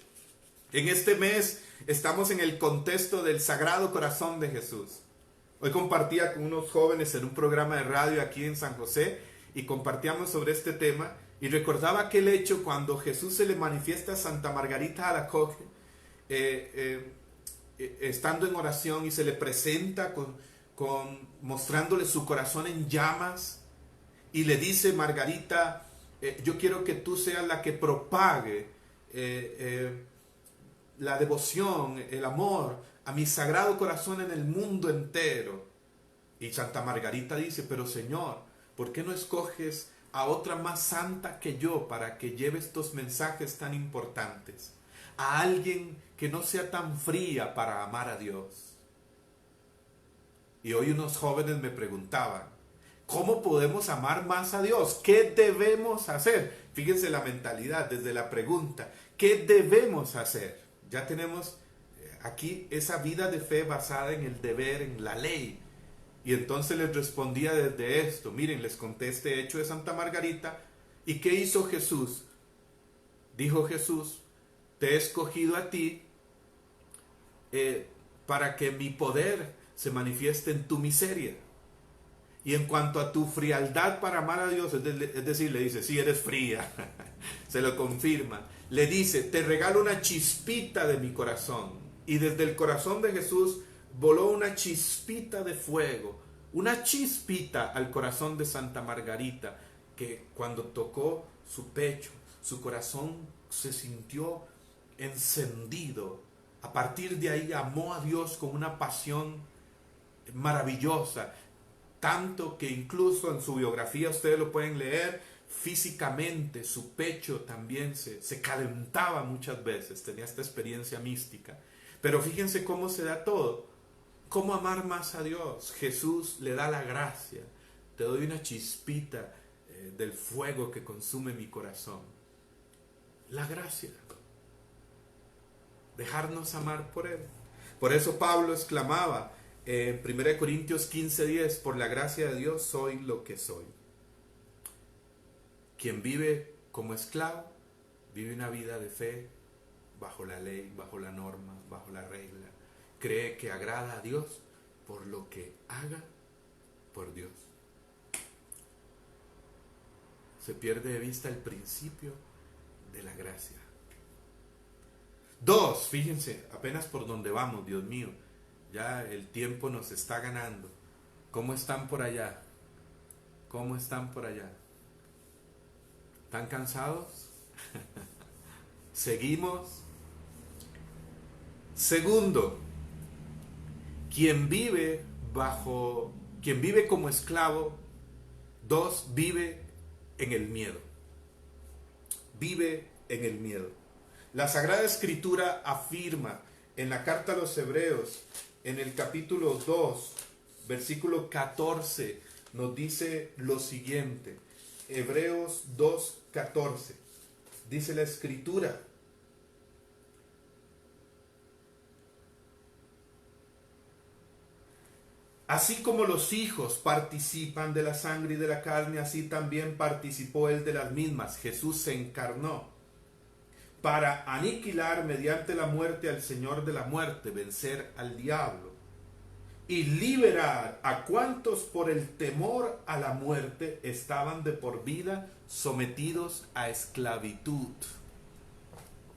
[SPEAKER 1] En este mes estamos en el contexto del Sagrado Corazón de Jesús. Hoy compartía con unos jóvenes en un programa de radio aquí en San José y compartíamos sobre este tema y recordaba aquel hecho cuando Jesús se le manifiesta a Santa Margarita Alacoque estando en oración y se le presenta mostrándole su corazón en llamas y le dice: Margarita, yo quiero que tú seas la que propague la devoción, el amor a mi Sagrado Corazón en el mundo entero. Y Santa Margarita dice: pero Señor, ¿por qué no escoges a otra más santa que yo para que lleve estos mensajes tan importantes? A alguien que no sea tan fría para amar a Dios. Y hoy unos jóvenes me preguntaban: ¿cómo podemos amar más a Dios? ¿Qué debemos hacer? Fíjense la mentalidad desde la pregunta. ¿Qué debemos hacer? Ya tenemos aquí esa vida de fe basada en el deber, en la ley. Y entonces les respondía desde esto. Miren, les conté este hecho de Santa Margarita. ¿Y qué hizo Jesús? Dijo Jesús: te he escogido a ti para que mi poder se manifieste en tu miseria. Y en cuanto a tu frialdad para amar a Dios, es decir, le dice: sí, eres fría. Se lo confirma. Le dice: te regalo una chispita de mi corazón. Y desde el corazón de Jesús voló una chispita de fuego, una chispita al corazón de Santa Margarita, que cuando tocó su pecho, su corazón se sintió encendido. A partir de ahí amó a Dios con una pasión maravillosa. tanto que incluso en su biografía ustedes lo pueden leer, físicamente su pecho también se calentaba muchas veces, tenía esta experiencia mística. Pero fíjense cómo se da todo. ¿Cómo amar más a Dios? Jesús le da la gracia. Te doy una chispita del fuego que consume mi corazón. La gracia. Dejarnos amar por Él. Por eso Pablo exclamaba en 1 Corintios 15:10, por la gracia de Dios soy lo que soy. Quien vive como esclavo, vive una vida de fe, bajo la ley, bajo la norma, bajo la regla. Cree que agrada a Dios por lo que haga por Dios. Se pierde de vista el principio de la gracia. 2, fíjense, apenas por donde vamos, Dios mío, ya el tiempo nos está ganando. ¿Cómo están por allá? ¿Cómo están por allá? ¿Están cansados? Seguimos. Segundo, quien vive como esclavo, 2, vive en el miedo. Vive en el miedo. La Sagrada Escritura afirma en la carta a los Hebreos, en el capítulo 2, versículo 14, nos dice lo siguiente. Hebreos 2:14. Dice la Escritura: así como los hijos participan de la sangre y de la carne, así también participó él de las mismas. Jesús se encarnó para aniquilar mediante la muerte al Señor de la muerte, vencer al diablo y liberar a cuantos por el temor a la muerte estaban de por vida sometidos a esclavitud.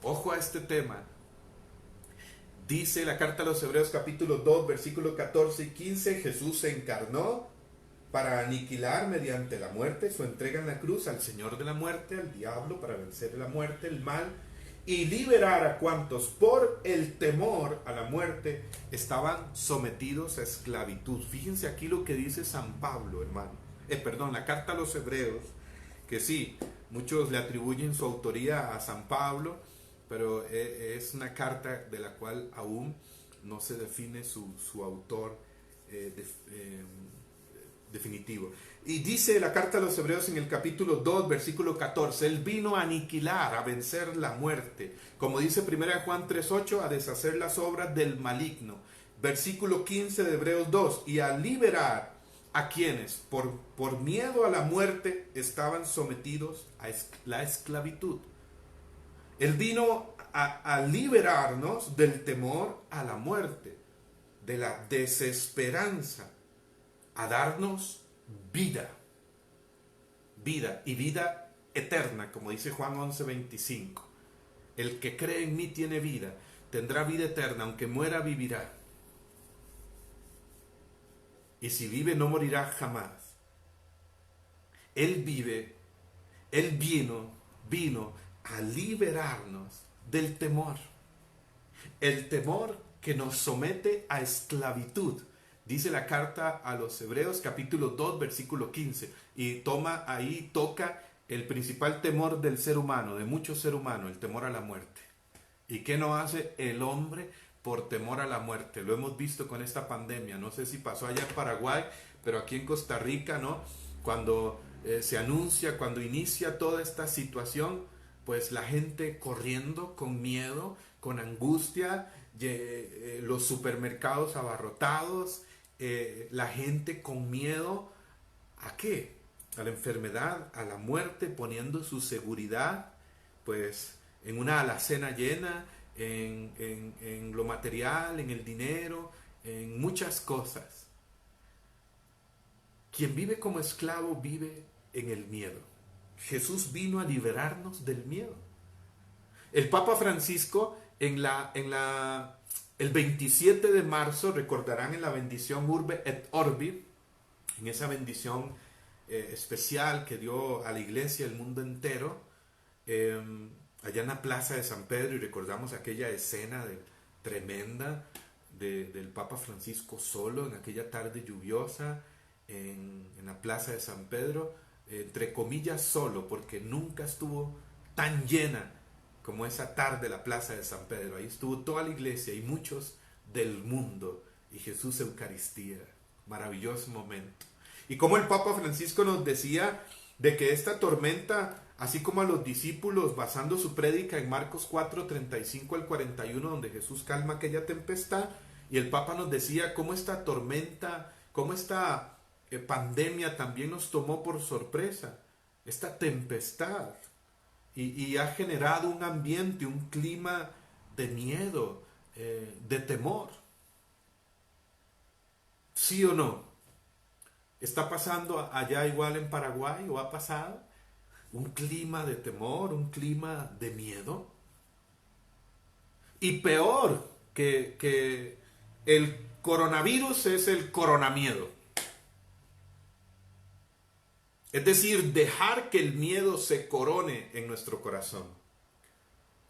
[SPEAKER 1] Ojo a este tema. Dice la carta a los Hebreos capítulo 2, versículos 14 y 15, Jesús se encarnó para aniquilar mediante la muerte, su entrega en la cruz, al Señor de la muerte, al diablo, para vencer la muerte, el mal, y liberar a cuantos por el temor a la muerte estaban sometidos a esclavitud. Fíjense aquí lo que dice San Pablo, hermano. La carta a los Hebreos, que sí, muchos le atribuyen su autoría a San Pablo, pero es una carta de la cual aún no se define su autor definitivo. Y dice la carta a los Hebreos en el capítulo 2, versículo 14, Él vino a aniquilar, a vencer la muerte. Como dice 1 Juan 3:8, a deshacer las obras del maligno. Versículo 15 de Hebreos 2, y a liberar a quienes por miedo a la muerte estaban sometidos a la esclavitud. Él vino a liberarnos del temor a la muerte, de la desesperanza, a darnos vida y vida eterna, como dice Juan 11:25. El que cree en mí tiene vida, tendrá vida eterna, aunque muera vivirá. Y si vive no morirá jamás. Él vino a liberarnos del temor. El temor que nos somete a esclavitud. Dice la carta a los Hebreos capítulo 2 versículo 15 y toca el principal temor del ser humano, de muchos seres humanos, el temor a la muerte. ¿Y qué no hace el hombre por temor a la muerte? Lo hemos visto con esta pandemia. No sé si pasó allá en Paraguay, pero aquí en Costa Rica, ¿no? Cuando se anuncia, cuando inicia toda esta situación, pues la gente corriendo con miedo, con angustia, los supermercados abarrotados, la gente con miedo. ¿A qué? A la enfermedad, a la muerte, poniendo su seguridad pues en una alacena llena, en lo material, en el dinero, en muchas cosas. Quien vive como esclavo vive en el miedo. Jesús vino a liberarnos del miedo. El Papa Francisco el 27 de marzo, recordarán en la bendición Urbe et Orbi, en esa bendición especial que dio a la iglesia, al mundo entero, allá en la plaza de San Pedro, y recordamos aquella escena tremenda del Papa Francisco solo en aquella tarde lluviosa, en la plaza de San Pedro, entre comillas solo, porque nunca estuvo tan llena como esa tarde la plaza de San Pedro. Ahí estuvo toda la iglesia y muchos del mundo, y Jesús Eucaristía. Maravilloso momento. Y como el Papa Francisco nos decía de que esta tormenta, así como a los discípulos, basando su prédica en Marcos 4, 35 al 41, donde Jesús calma aquella tempestad, y el Papa nos decía cómo esta tormenta, cómo esta pandemia también nos tomó por sorpresa, esta tempestad, y ha generado un ambiente, un clima de miedo, de temor. ¿Sí o no? ¿Está pasando allá igual en Paraguay o ha pasado? Un clima de temor, un clima de miedo. Y peor que el coronavirus es el coronamiedo. Es decir, dejar que el miedo se corone en nuestro corazón,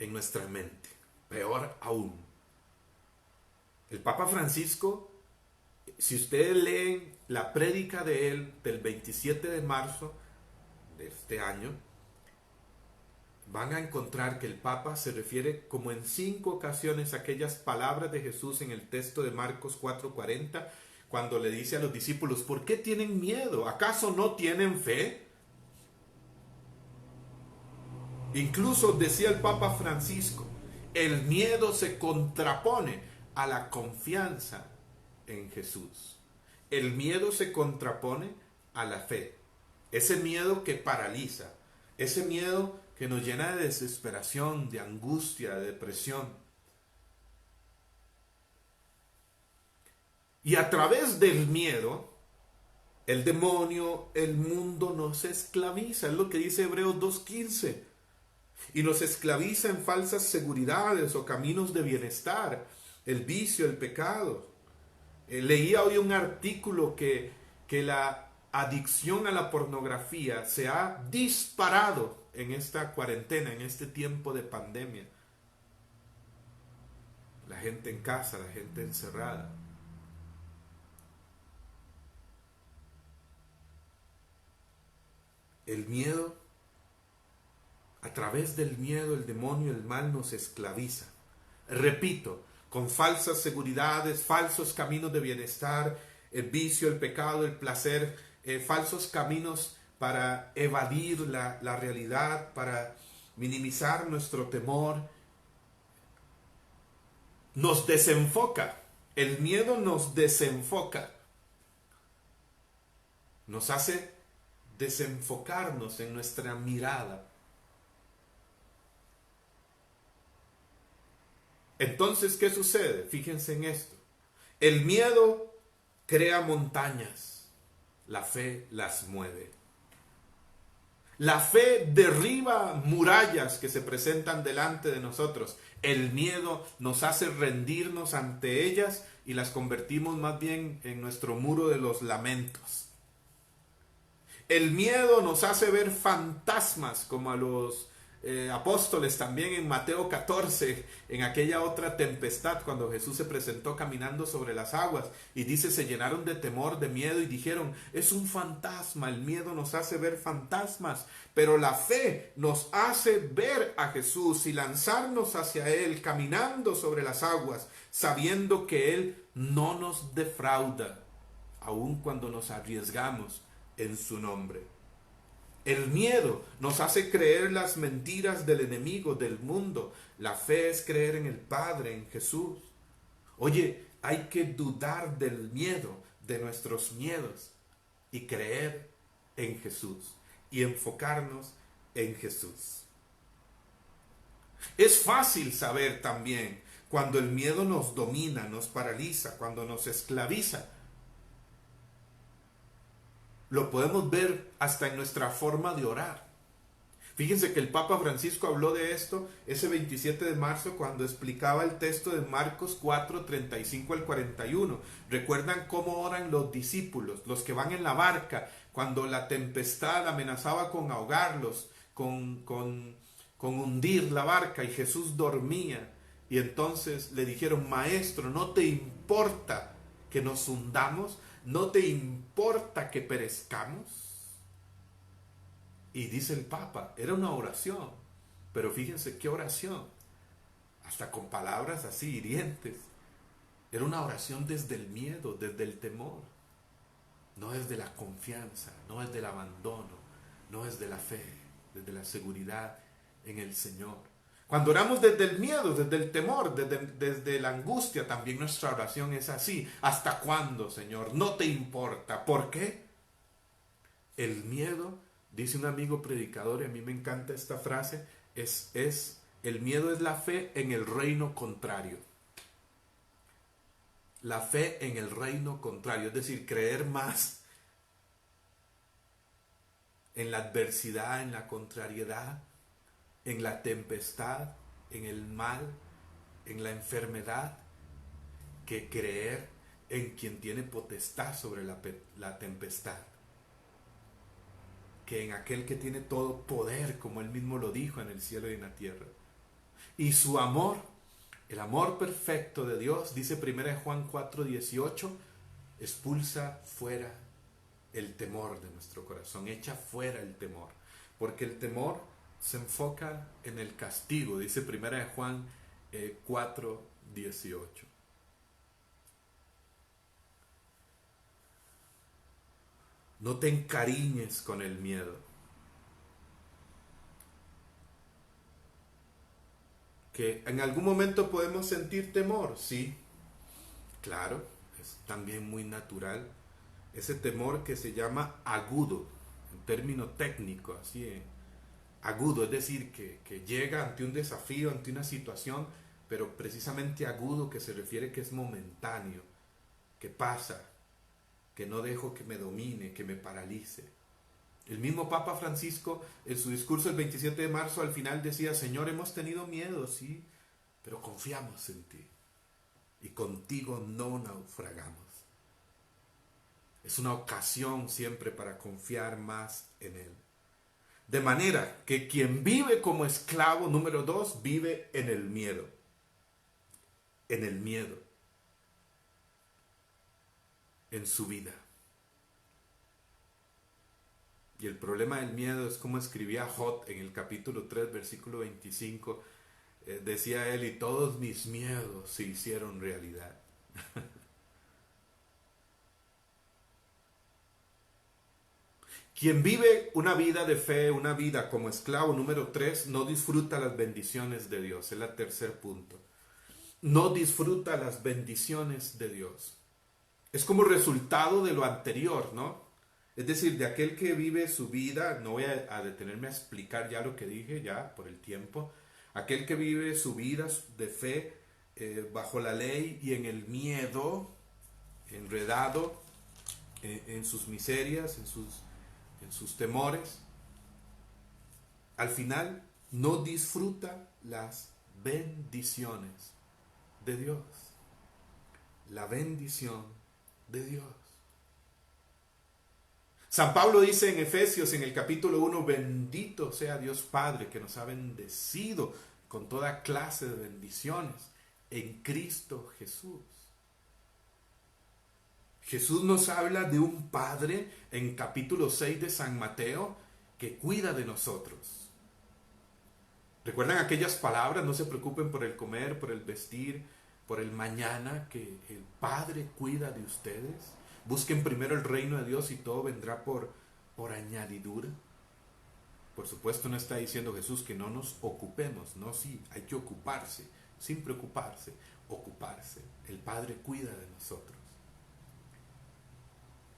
[SPEAKER 1] en nuestra mente. Peor aún. El Papa Francisco, si ustedes leen la prédica de él del 27 de marzo de este año, van a encontrar que el Papa se refiere como en 5 ocasiones a aquellas palabras de Jesús en el texto de Marcos 4:40, cuando le dice a los discípulos, ¿por qué tienen miedo? ¿Acaso no tienen fe? Incluso decía el Papa Francisco, el miedo se contrapone a la confianza en Jesús. El miedo se contrapone a la fe. Ese miedo que paraliza, ese miedo que nos llena de desesperación, de angustia, de depresión. Y a través del miedo, el demonio, el mundo nos esclaviza. Es lo que dice Hebreos 2:15. Y nos esclaviza en falsas seguridades o caminos de bienestar, el vicio, el pecado. Leía hoy un artículo que la adicción a la pornografía se ha disparado en esta cuarentena, en este tiempo de pandemia. La gente en casa, la gente encerrada. El miedo, a través del miedo, el demonio, el mal nos esclaviza. Repito, con falsas seguridades, falsos caminos de bienestar, el vicio, el pecado, el placer, falsos caminos para evadir la realidad, para minimizar nuestro temor. Nos desenfoca. El miedo nos desenfoca. Nos hace desenfocarnos en nuestra mirada. Entonces, ¿qué sucede? Fíjense en esto. El miedo crea montañas. La fe las mueve. La fe derriba murallas que se presentan delante de nosotros. El miedo nos hace rendirnos ante ellas y las convertimos más bien en nuestro muro de los lamentos. El miedo nos hace ver fantasmas como a los apóstoles también en Mateo 14, en aquella otra tempestad cuando Jesús se presentó caminando sobre las aguas, y dice, se llenaron de temor, de miedo, y dijeron, es un fantasma. El miedo nos hace ver fantasmas, pero la fe nos hace ver a Jesús y lanzarnos hacia Él, caminando sobre las aguas, sabiendo que Él no nos defrauda, aun cuando nos arriesgamos en su nombre. El miedo nos hace creer las mentiras del enemigo, del mundo. La fe es creer en el Padre, en Jesús. Oye, hay que dudar del miedo, de nuestros miedos, y creer en Jesús y enfocarnos en Jesús. Es fácil saber también cuando el miedo nos domina, nos paraliza, cuando nos esclaviza. Lo podemos ver hasta en nuestra forma de orar. Fíjense que el Papa Francisco habló de esto ese 27 de marzo cuando explicaba el texto de Marcos 4, 35 al 41. ¿Recuerdan cómo oran los discípulos, los que van en la barca, cuando la tempestad amenazaba con ahogarlos, con hundir la barca, y Jesús dormía? Y entonces le dijeron, Maestro, ¿no te importa que nos hundamos? ¿no te importa que perezcamos? Y dice el Papa, era una oración, pero fíjense qué oración, hasta con palabras así hirientes. Era una oración desde el miedo, desde el temor, no desde la confianza, no desde el abandono, no desde la fe, desde la seguridad en el Señor. Cuando oramos desde el miedo, desde el temor, desde la angustia, también nuestra oración es así. ¿Hasta cuándo, Señor? No te importa. ¿Por qué? El miedo, dice un amigo predicador, y a mí me encanta esta frase, el miedo es la fe en el reino contrario. La fe en el reino contrario, es decir, creer más en la adversidad, en la contrariedad, en la tempestad, en el mal, en la enfermedad, que creer en quien tiene potestad sobre la tempestad, que en aquel que tiene todo poder, como él mismo lo dijo, en el cielo y en la tierra. Y su amor, el amor perfecto de Dios, dice 1 Juan 4:18, expulsa fuera el temor de nuestro corazón, echa fuera el temor, porque el temor se enfoca en el castigo, dice 1 Juan 4:18. No te encariñes con el miedo. Que en algún momento podemos sentir temor, sí, claro, es también muy natural. Ese temor que se llama agudo, en término técnico, así, agudo, es decir, que llega ante un desafío, ante una situación, pero precisamente agudo, que se refiere que es momentáneo, que pasa, que no dejo que me domine, que me paralice. El mismo Papa Francisco, en su discurso el 27 de marzo, al final decía: Señor, hemos tenido miedo, sí, pero confiamos en ti, y contigo no naufragamos. Es una ocasión siempre para confiar más en Él. De manera que quien vive como esclavo, número 2, vive en el miedo. En el miedo. En su vida. Y el problema del miedo es como escribía Job en el capítulo 3, versículo 25. Decía él: y todos mis miedos se hicieron realidad. Quien vive una vida de fe, una vida como esclavo, número 3, no disfruta las bendiciones de Dios. Es el tercer punto. No disfruta las bendiciones de Dios. Es como resultado de lo anterior, ¿no? Es decir, de aquel que vive su vida, no voy a detenerme a explicar ya lo que dije, ya por el tiempo, aquel que vive su vida de fe bajo la ley y en el miedo, enredado en sus miserias, en sus temores, al final no disfruta las bendiciones de Dios. La bendición de Dios. San Pablo dice en Efesios, en el capítulo 1, bendito sea Dios Padre, que nos ha bendecido con toda clase de bendiciones en Cristo Jesús. Jesús nos habla de un Padre en capítulo 6 de San Mateo que cuida de nosotros. ¿Recuerdan aquellas palabras? No se preocupen por el comer, por el vestir, por el mañana, que el Padre cuida de ustedes. Busquen primero el reino de Dios y todo vendrá por añadidura. Por supuesto no está diciendo Jesús que no nos ocupemos, no, sí, hay que ocuparse, sin preocuparse, ocuparse. El Padre cuida de nosotros.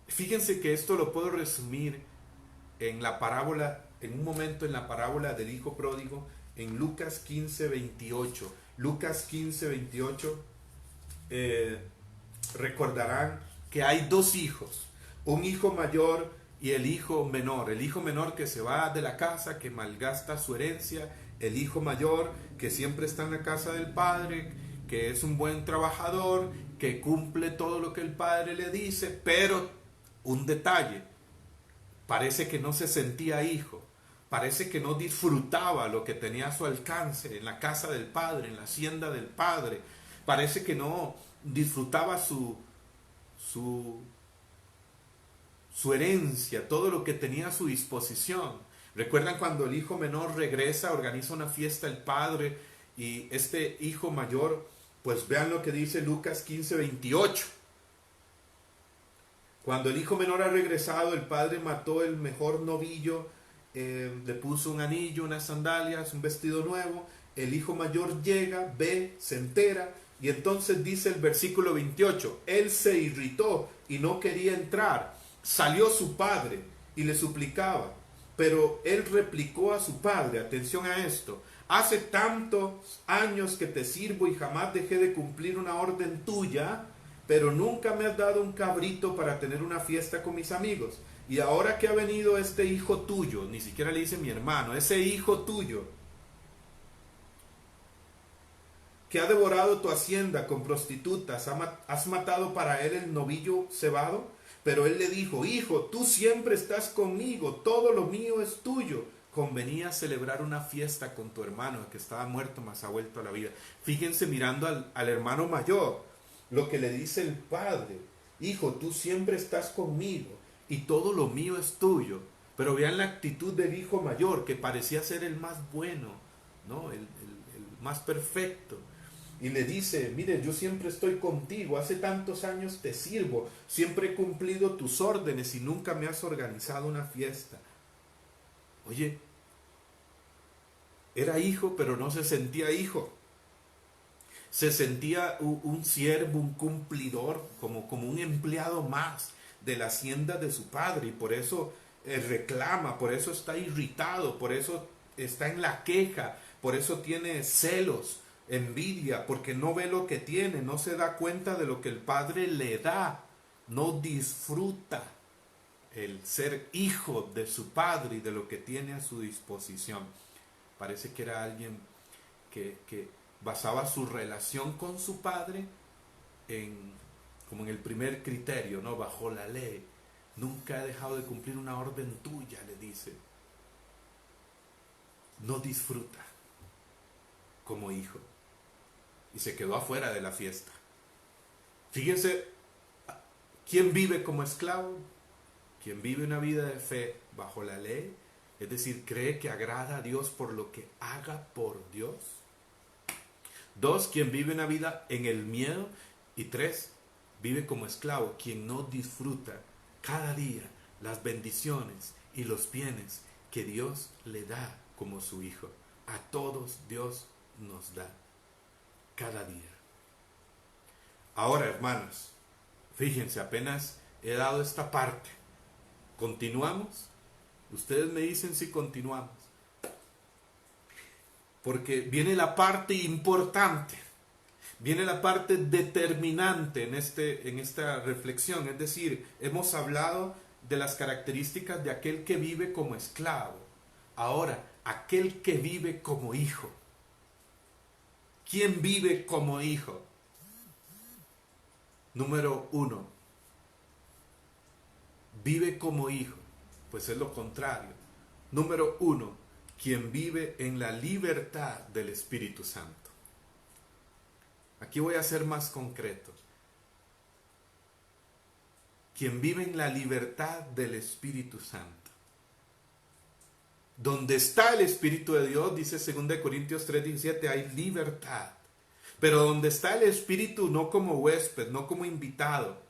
[SPEAKER 1] Fíjense que esto lo puedo resumir en la parábola, en un momento en la parábola del hijo pródigo, en Lucas 15:28. Lucas 15:28, recordarán que hay dos hijos, un hijo mayor y el hijo menor. El hijo menor que se va de la casa, que malgasta su herencia. El hijo mayor que siempre está en la casa del padre, que es un buen trabajador, que cumple todo lo que el padre le dice, pero un detalle, parece que no se sentía hijo, parece que no disfrutaba lo que tenía a su alcance en la casa del padre, en la hacienda del padre, parece que no disfrutaba su su herencia, todo lo que tenía a su disposición. ¿Recuerdan cuando el hijo menor regresa, organiza una fiesta el padre y este hijo mayor, pues vean lo que dice Lucas 15:28. Cuando el hijo menor ha regresado, el padre mató el mejor novillo, le puso un anillo, unas sandalias, un vestido nuevo. El hijo mayor llega, ve, se entera, y entonces dice el versículo 28, él se irritó y no quería entrar. Salió su padre y le suplicaba, pero él replicó a su padre, atención a esto, hace tantos años que te sirvo y jamás dejé de cumplir una orden tuya, pero nunca me has dado un cabrito para tener una fiesta con mis amigos. Y ahora que ha venido este hijo tuyo, ni siquiera le dice mi hermano, ese hijo tuyo, que ha devorado tu hacienda con prostitutas, has matado para él el novillo cebado. Pero él le dijo, hijo, tú siempre estás conmigo, todo lo mío es tuyo. Convenía celebrar una fiesta con tu hermano, que estaba muerto, mas ha vuelto a la vida. Fíjense mirando al hermano mayor, lo que le dice el padre, hijo, tú siempre estás conmigo y todo lo mío es tuyo. Pero vean la actitud del hijo mayor, que parecía ser el más bueno, ¿no? El más perfecto. Y le dice, mire, yo siempre estoy contigo, hace tantos años te sirvo, siempre he cumplido tus órdenes y nunca me has organizado una fiesta. Oye, era hijo, pero no se sentía hijo. Se sentía un siervo, un cumplidor, como un empleado más de la hacienda de su padre, y por eso reclama, por eso está irritado, por eso está en la queja, por eso tiene celos, envidia, porque no ve lo que tiene, no se da cuenta de lo que el padre le da, no disfruta el ser hijo de su padre y de lo que tiene a su disposición. Parece que era alguien que basaba su relación con su padre como en el primer criterio, ¿no? Bajo la ley. Nunca he dejado de cumplir una orden tuya, le dice. No disfruta como hijo. Y se quedó afuera de la fiesta. Fíjense, ¿quién vive como esclavo? Quien vive una vida de fe bajo la ley, es decir, cree que agrada a Dios por lo que haga por Dios. 2, quien vive una vida en el miedo. Y 3, vive como esclavo, quien no disfruta cada día las bendiciones y los bienes que Dios le da como su hijo. A todos Dios nos da cada día. Ahora, hermanos, fíjense, apenas he dado esta parte. ¿Continuamos? Ustedes me dicen si continuamos. Porque viene la parte importante, viene la parte determinante en esta reflexión. Es decir, hemos hablado de las características de aquel que vive como esclavo. Ahora, aquel que vive como hijo. ¿Quién vive como hijo? Número 1. Vive como hijo. Pues es lo contrario. Número 1. Quien vive en la libertad del Espíritu Santo. Aquí voy a ser más concreto. Quien vive en la libertad del Espíritu Santo. Donde está el Espíritu de Dios, dice 2 Corintios 3:17, hay libertad. Pero donde está el Espíritu, no como huésped, no como invitado,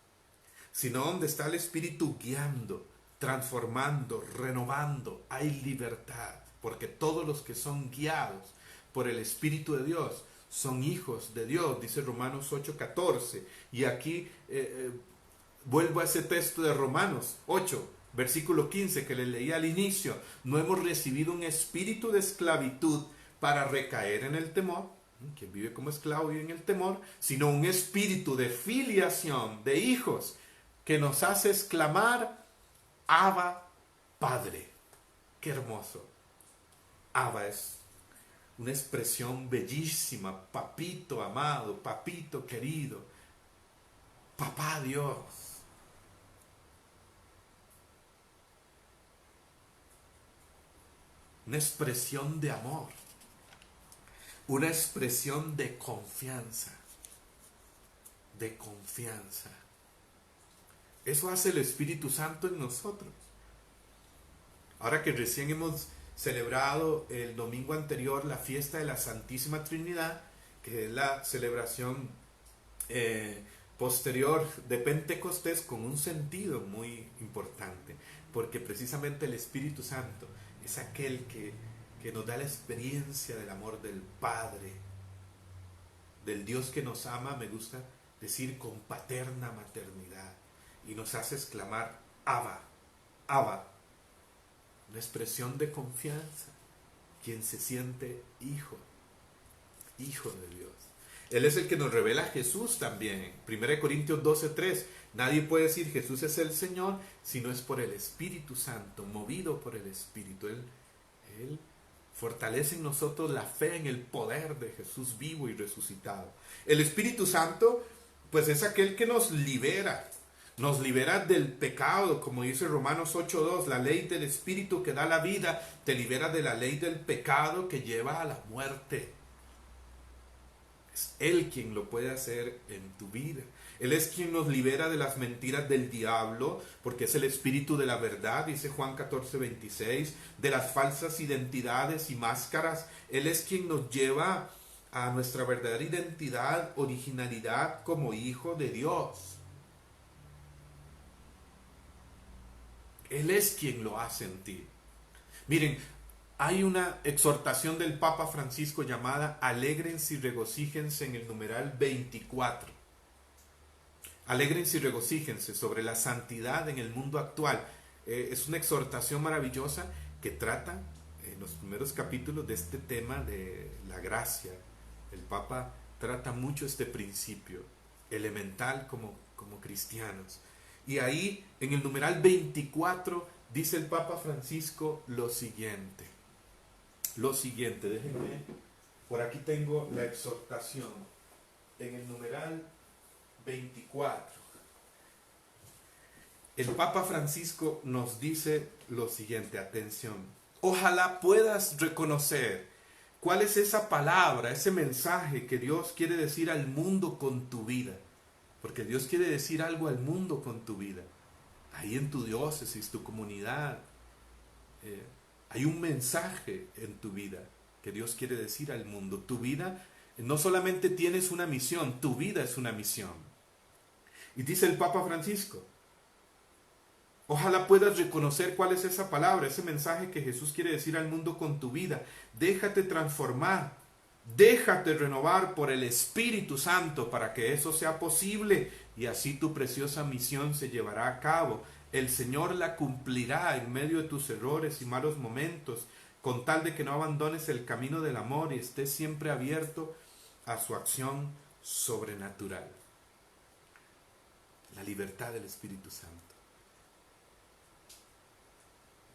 [SPEAKER 1] sino donde está el Espíritu guiando, transformando, renovando, hay libertad. Porque todos los que son guiados por el Espíritu de Dios son hijos de Dios, dice Romanos 8:14. Y aquí vuelvo a ese texto de Romanos 8, versículo 15 que les leí al inicio. No hemos recibido un espíritu de esclavitud para recaer en el temor. Quien vive como esclavo vive en el temor, sino un espíritu de filiación, de hijos, que nos hace exclamar, Abba, Padre. Qué hermoso. Abba es una expresión bellísima, papito amado, papito querido, papá Dios. Una expresión de amor, una expresión de confianza, Eso hace el Espíritu Santo en nosotros. Ahora que recién hemos celebrado el domingo anterior la fiesta de la Santísima Trinidad, que es la celebración posterior de Pentecostés, con un sentido muy importante, porque precisamente el Espíritu Santo es aquel que nos da la experiencia del amor del Padre, del Dios que nos ama, me gusta decir, con paterna maternidad, y nos hace exclamar Abba, Abba, una expresión de confianza, quien se siente hijo, hijo de Dios. Él es el que nos revela a Jesús también. 1 Corintios 12:3. Nadie puede decir Jesús es el Señor si no es por el Espíritu Santo, movido por el Espíritu. Él fortalece en nosotros la fe en el poder de Jesús vivo y resucitado. El Espíritu Santo, pues es aquel que nos libera del pecado, como dice Romanos 8:2, la ley del Espíritu que da la vida te libera de la ley del pecado que lleva a la muerte. Es Él quien lo puede hacer en tu vida. Él es quien nos libera de las mentiras del diablo, porque es el espíritu de la verdad, dice Juan 14:26, de las falsas identidades y máscaras. Él es quien nos lleva a nuestra verdadera identidad, originalidad como hijo de Dios. Él es quien lo hace en ti. Miren, hay una exhortación del Papa Francisco llamada Alégrense y regocíjense en el numeral 24. Alégrense y regocíjense sobre la santidad en el mundo actual. Es una exhortación maravillosa que trata en los primeros capítulos de este tema de la gracia. El Papa trata mucho este principio elemental como cristianos. Y ahí en el numeral 24 dice el Papa Francisco lo siguiente. Déjenme, por aquí tengo la exhortación. En el numeral 24. El Papa Francisco nos dice lo siguiente, atención. Ojalá puedas reconocer cuál es esa palabra, ese mensaje que Dios quiere decir al mundo con tu vida. Porque Dios quiere decir algo al mundo con tu vida. Ahí en tu diócesis, tu comunidad, hay un mensaje en tu vida que Dios quiere decir al mundo. Tu vida, no solamente tienes una misión, tu vida es una misión. Y dice el Papa Francisco, ojalá puedas reconocer cuál es esa palabra, ese mensaje que Jesús quiere decir al mundo con tu vida. Déjate transformar, déjate renovar por el Espíritu Santo para que eso sea posible y así tu preciosa misión se llevará a cabo. El Señor la cumplirá en medio de tus errores y malos momentos, con tal de que no abandones el camino del amor y estés siempre abierto a su acción sobrenatural. La libertad del Espíritu Santo.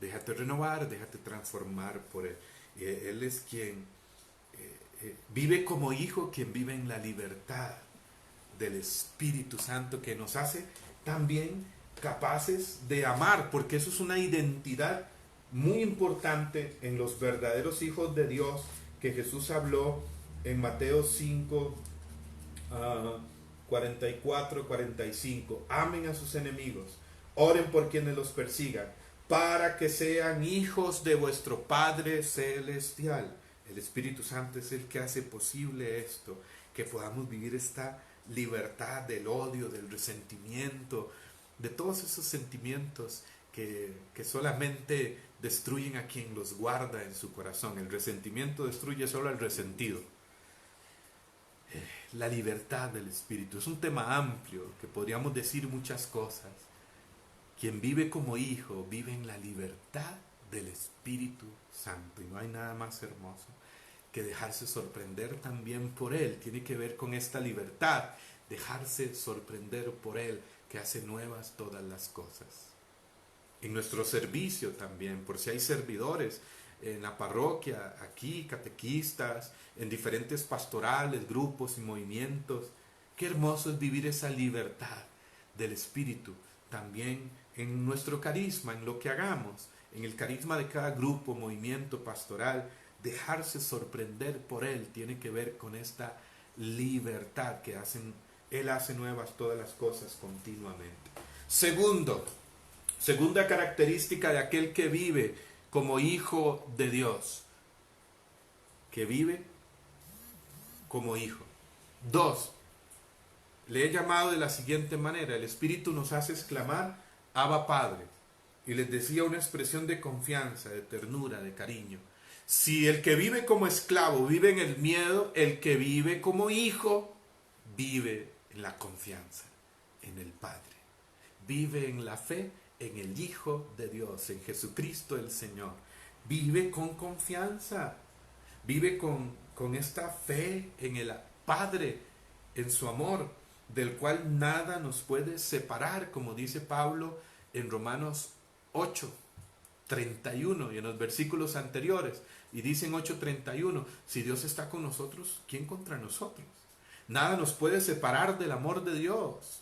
[SPEAKER 1] Déjate renovar, déjate transformar por Él. Él es quien vive como hijo, quien vive en la libertad del Espíritu Santo, que nos hace también capaces de amar, porque eso es una identidad muy importante en los verdaderos hijos de Dios que Jesús habló en Mateo 5, 44, 45. Amen a sus enemigos, oren por quienes los persigan, para que sean hijos de vuestro Padre Celestial. El Espíritu Santo es el que hace posible esto, que podamos vivir esta libertad del odio, del resentimiento, de todos esos sentimientos que solamente destruyen a quien los guarda en su corazón. El resentimiento destruye solo al resentido. La libertad del Espíritu es un tema amplio que podríamos decir muchas cosas. Quien vive como hijo vive en la libertad del Espíritu Santo, y no hay nada más hermoso que dejarse sorprender también por Él. Tiene que ver con esta libertad, dejarse sorprender por Él, que hace nuevas todas las cosas. En nuestro servicio también, por si hay servidores en la parroquia, aquí, catequistas, en diferentes pastorales, grupos y movimientos, qué hermoso es vivir esa libertad del Espíritu también en nuestro carisma, en lo que hagamos, en el carisma de cada grupo, movimiento pastoral. Dejarse sorprender por Él tiene que ver con esta libertad que Él hace nuevas todas las cosas continuamente. Segunda característica de aquel que vive como hijo de Dios. Que vive como hijo. 2. Le he llamado de la siguiente manera: el Espíritu nos hace exclamar, Abba Padre. Y les decía una expresión de confianza, de ternura, de cariño. Si el que vive como esclavo vive en el miedo, el que vive como hijo vive en la confianza, en el Padre. Vive en la fe, en el Hijo de Dios, en Jesucristo el Señor. Vive con confianza, vive con esta fe en el Padre, en su amor, del cual nada nos puede separar, como dice Pablo en Romanos 8:31 y en los versículos anteriores. Y dice en 8:31, si Dios está con nosotros, ¿quién contra nosotros? Nada nos puede separar del amor de Dios,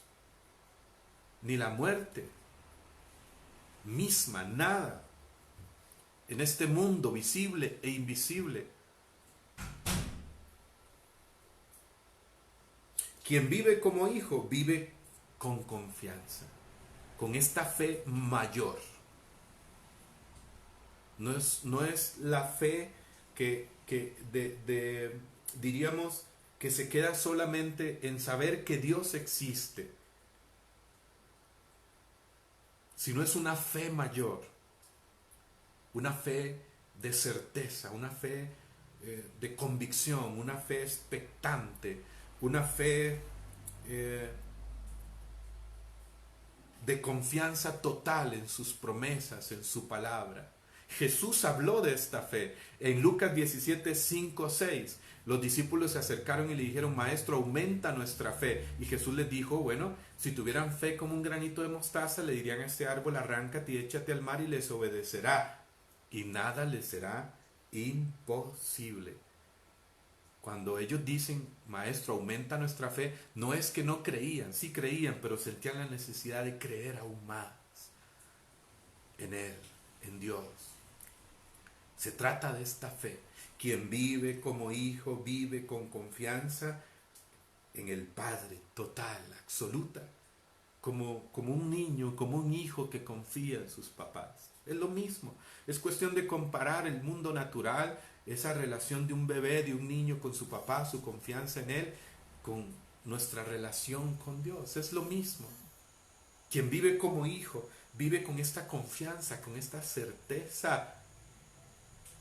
[SPEAKER 1] ni la muerte misma, nada, en este mundo visible e invisible. Quien vive como hijo vive con confianza, con esta fe mayor. No es la fe que diríamos que se queda solamente en saber que Dios existe, sino es una fe mayor, una fe de certeza, una fe de convicción, una fe expectante, una fe de confianza total en sus promesas, en su palabra. Jesús habló de esta fe en Lucas 17:5-6. Los discípulos se acercaron y le dijeron: Maestro, aumenta nuestra fe. Y Jesús les dijo: bueno, si tuvieran fe como un granito de mostaza, le dirían a este árbol: arráncate y échate al mar, y les obedecerá, y nada les será imposible. Cuando ellos dicen: Maestro, aumenta nuestra fe, no es que no creían, sí creían, pero sentían la necesidad de creer aún más en Él, en Dios. Se trata de esta fe. Quien vive como hijo vive con confianza en el Padre, total, absoluta, como un niño, como un hijo que confía en sus papás. Es lo mismo. Es cuestión de comparar el mundo natural, esa relación de un bebé, de un niño con su papá, su confianza en él, con nuestra relación con Dios. Es lo mismo. Quien vive como hijo vive con esta confianza, con esta certeza.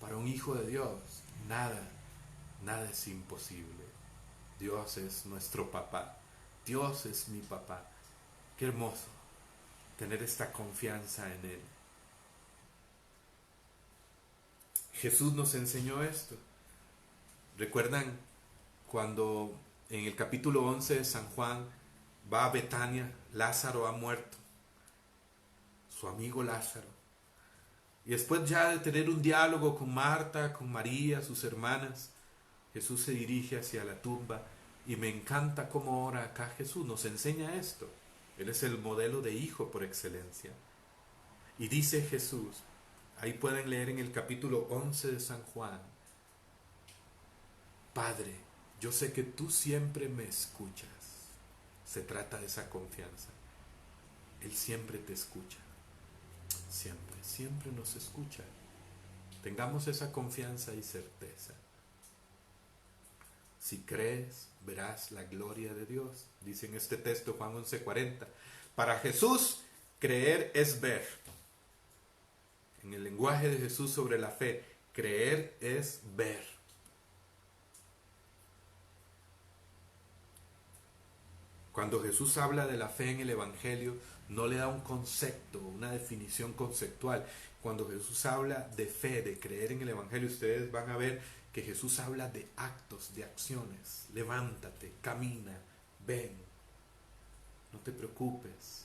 [SPEAKER 1] Para un hijo de Dios, nada es imposible. Dios es nuestro papá. Dios es mi papá. Qué hermoso tener esta confianza en Él. Jesús nos enseñó esto. ¿Recuerdan cuando en el capítulo 11 de San Juan va a Betania? Lázaro ha muerto, su amigo Lázaro. Y después ya de tener un diálogo con Marta, con María, sus hermanas, Jesús se dirige hacia la tumba. Y me encanta cómo ora acá Jesús, nos enseña esto. Él es el modelo de hijo por excelencia. Y dice Jesús, ahí pueden leer en el capítulo 11 de San Juan: Padre, yo sé que tú siempre me escuchas. Se trata de esa confianza. Él siempre te escucha. Siempre nos escucha. Tengamos esa confianza y certeza. Si crees, verás la gloria de Dios. Dice en este texto Juan 11:40. Para Jesús, creer es ver. En el lenguaje de Jesús sobre la fe, creer es ver. Cuando Jesús habla de la fe en el Evangelio, no le da un concepto, una definición conceptual. Cuando Jesús habla de fe, de creer en el Evangelio, ustedes van a ver que Jesús habla de actos, de acciones. Levántate, camina, ven, no te preocupes.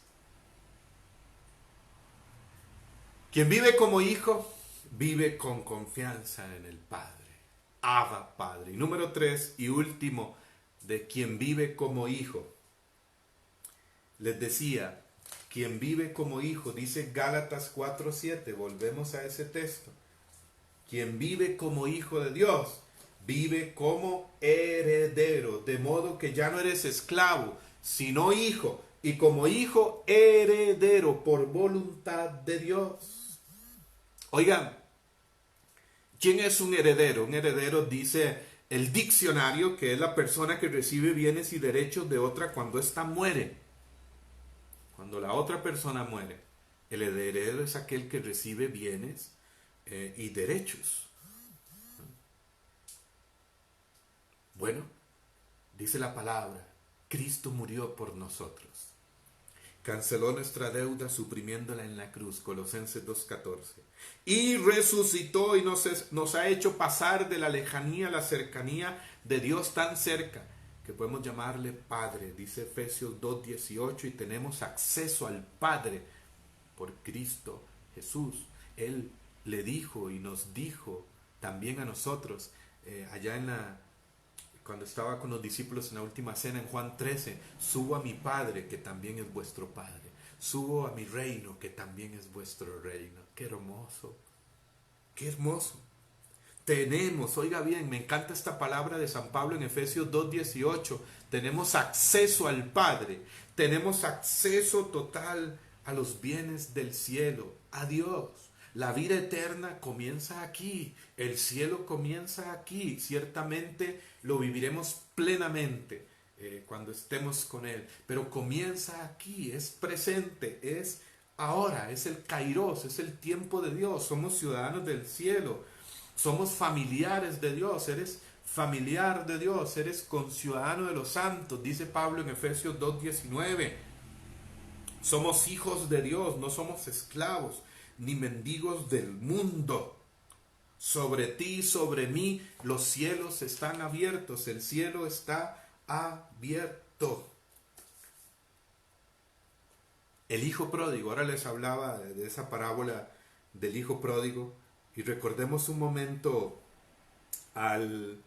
[SPEAKER 1] Quien vive como hijo, vive con confianza en el Padre. Abba, Padre. Y número 3 y último, de quien vive como hijo. Les decía, quien vive como hijo, dice Gálatas 4:7, volvemos a ese texto. Quien vive como hijo de Dios, vive como heredero, de modo que ya no eres esclavo, sino hijo, y como hijo heredero por voluntad de Dios. Oigan, ¿quién es un heredero? Un heredero, dice el diccionario, que es la persona que recibe bienes y derechos de otra cuando ésta muere. Cuando la otra persona muere, el heredero es aquel que recibe bienes y derechos. Bueno, dice la palabra, Cristo murió por nosotros. Canceló nuestra deuda suprimiéndola en la cruz, Colosenses 2:14. Y resucitó y nos ha hecho pasar de la lejanía a la cercanía de Dios tan cerca que podemos llamarle Padre, dice Efesios 2:18, y tenemos acceso al Padre por Cristo Jesús. Él le dijo y nos dijo también a nosotros, allá cuando estaba con los discípulos en la última cena en Juan 13, subo a mi Padre que también es vuestro Padre, subo a mi reino que también es vuestro reino. Qué hermoso, qué hermoso. Tenemos, oiga bien, me encanta esta palabra de San Pablo en Efesios 2:18, tenemos acceso al Padre, tenemos acceso total a los bienes del cielo, a Dios. La vida eterna comienza aquí, el cielo comienza aquí, ciertamente lo viviremos plenamente cuando estemos con Él, pero comienza aquí, es presente, es ahora, es el kairos, es el tiempo de Dios, somos ciudadanos del cielo, somos familiares de Dios, eres familiar de Dios, eres conciudadano de los santos, dice Pablo en Efesios 2:19. Somos hijos de Dios, no somos esclavos ni mendigos del mundo. Sobre ti y sobre mí los cielos están abiertos, el cielo está abierto. El hijo pródigo, ahora les hablaba de esa parábola del hijo pródigo, y recordemos un momento al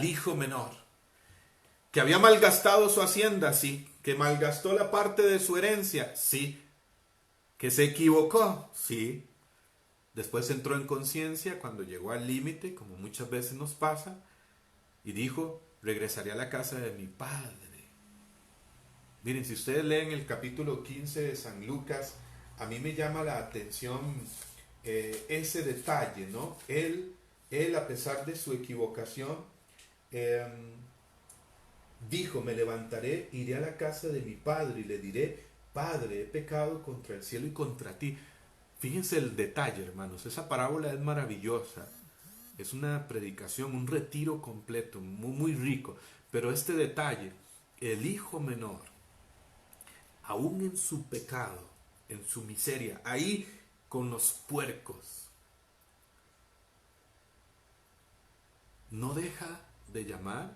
[SPEAKER 1] hijo menor, que había malgastado su hacienda, sí, que malgastó la parte de su herencia, sí, que se equivocó, sí. Después entró en conciencia cuando llegó al límite, como muchas veces nos pasa, y dijo, regresaré a la casa de mi padre. Miren, si ustedes leen el capítulo 15 de San Lucas, a mí me llama la atención ese detalle, ¿no? Él, a pesar de su equivocación, dijo, me levantaré, iré a la casa de mi padre y le diré, Padre, he pecado contra el cielo y contra ti. Fíjense el detalle, hermanos, esa parábola es maravillosa. Es una predicación, un retiro completo, muy, muy rico. Pero este detalle, el hijo menor, aún en su pecado, en su miseria, ahí con los puercos, no deja de llamar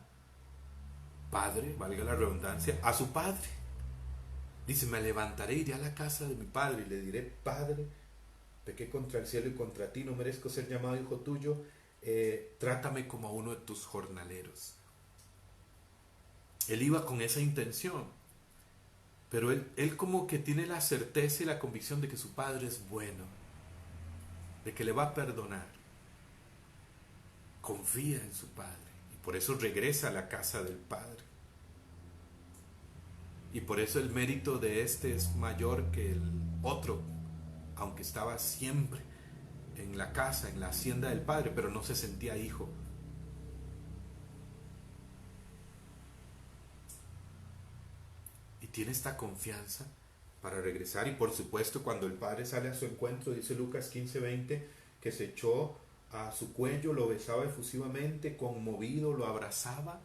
[SPEAKER 1] padre, valga la redundancia, a su padre. Dice, me levantaré, iré a la casa de mi padre y le diré, Padre, pequé contra el cielo y contra ti, no merezco ser llamado hijo tuyo, trátame como a uno de tus jornaleros. Él iba con esa intención, pero él como que tiene la certeza y la convicción de que su padre es bueno, de que le va a perdonar. Confía en su padre y por eso regresa a la casa del padre. Y por eso el mérito de este es mayor que el otro, aunque estaba siempre en la casa, en la hacienda del padre, pero no se sentía hijo. Y tiene esta confianza para regresar. Y por supuesto, cuando el padre sale a su encuentro, dice Lucas 15:20, que se echó a su cuello, lo besaba efusivamente, conmovido, lo abrazaba.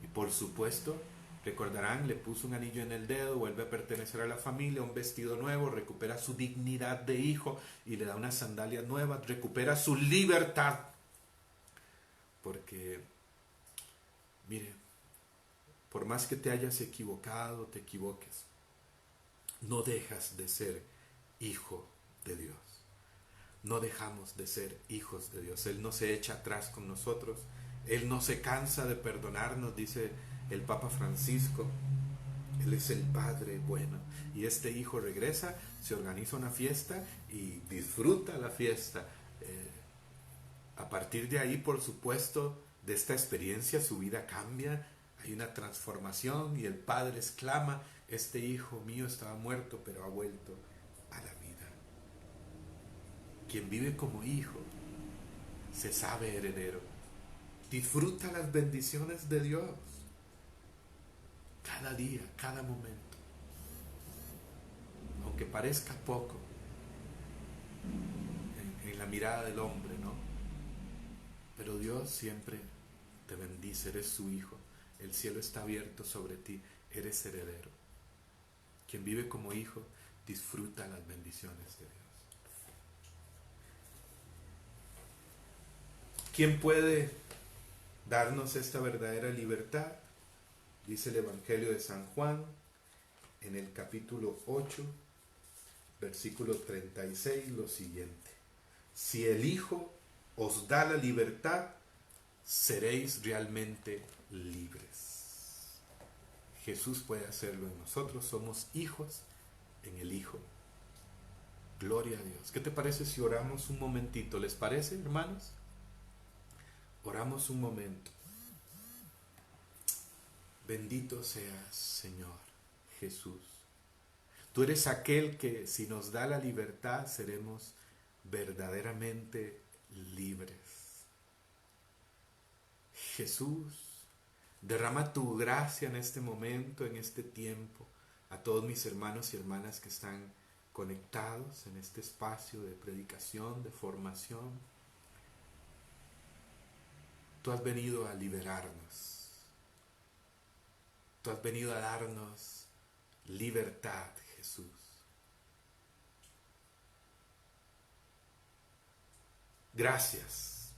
[SPEAKER 1] Y por supuesto, recordarán, le puso un anillo en el dedo, vuelve a pertenecer a la familia, un vestido nuevo, recupera su dignidad de hijo y le da unas sandalias nuevas, recupera su libertad. Porque, mire, por más que te hayas equivocado, te equivoques, no dejas de ser hijo de Dios. No dejamos de ser hijos de Dios. Él no se echa atrás con nosotros. Él no se cansa de perdonarnos, dice el Papa Francisco. Él es el Padre bueno. Y este hijo regresa, se organiza una fiesta y disfruta la fiesta. A partir de ahí, por supuesto, de esta experiencia, su vida cambia. Hay una transformación y el Padre exclama, este hijo mío estaba muerto pero ha vuelto a la vida. Quien vive como hijo se sabe heredero. Disfruta las bendiciones de Dios cada día, cada momento. Aunque parezca poco en la mirada del hombre, ¿no? Pero Dios siempre te bendice, eres su hijo. El cielo está abierto sobre ti, eres heredero. Quien vive como hijo disfruta las bendiciones de Dios. ¿Quién puede darnos esta verdadera libertad? Dice el Evangelio de San Juan en el capítulo 8, versículo 36, lo siguiente. Si el Hijo os da la libertad, seréis realmente libres. Jesús puede hacerlo en nosotros, somos hijos en el Hijo. Gloria a Dios. ¿Qué te parece si oramos un momentito? ¿Les parece, hermanos? Oramos un momento. Bendito seas, Señor Jesús. Tú eres aquel que si nos da la libertad seremos verdaderamente libres. Jesús, derrama tu gracia en este momento, en este tiempo, a todos mis hermanos y hermanas que están conectados en este espacio de predicación, de formación. Tú has venido a liberarnos. Tú has venido a darnos libertad, Jesús. Gracias,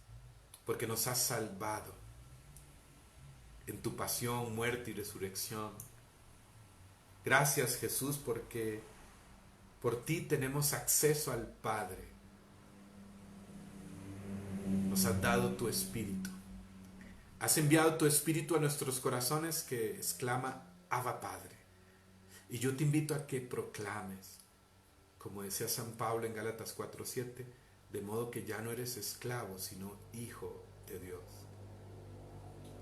[SPEAKER 1] porque nos has salvado en tu pasión, muerte y resurrección. Gracias, Jesús, porque por ti tenemos acceso al Padre. Nos has dado tu Espíritu. Has enviado tu Espíritu a nuestros corazones que exclama, Abba Padre. Y yo te invito a que proclames, como decía San Pablo en Gálatas 4:7, de modo que ya no eres esclavo, sino hijo de Dios.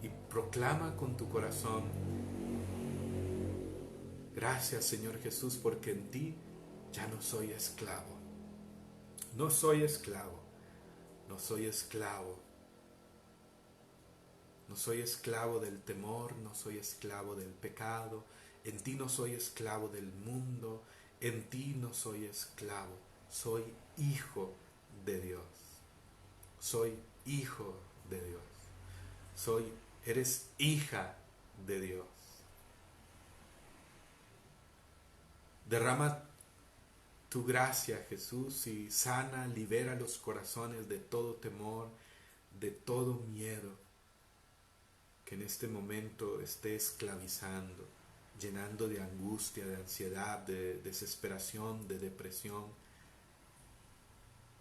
[SPEAKER 1] Y proclama con tu corazón, gracias Señor Jesús, porque en ti ya no soy esclavo. No soy esclavo, no soy esclavo. No soy esclavo del temor, no soy esclavo del pecado. En ti no soy esclavo del mundo, en ti no soy esclavo. Soy hijo de Dios. Soy hijo de Dios. Eres hija de Dios. Derrama tu gracia, Jesús, y sana, libera los corazones de todo temor, de todo miedo que en este momento esté esclavizando, llenando de angustia, de ansiedad, de desesperación, de depresión.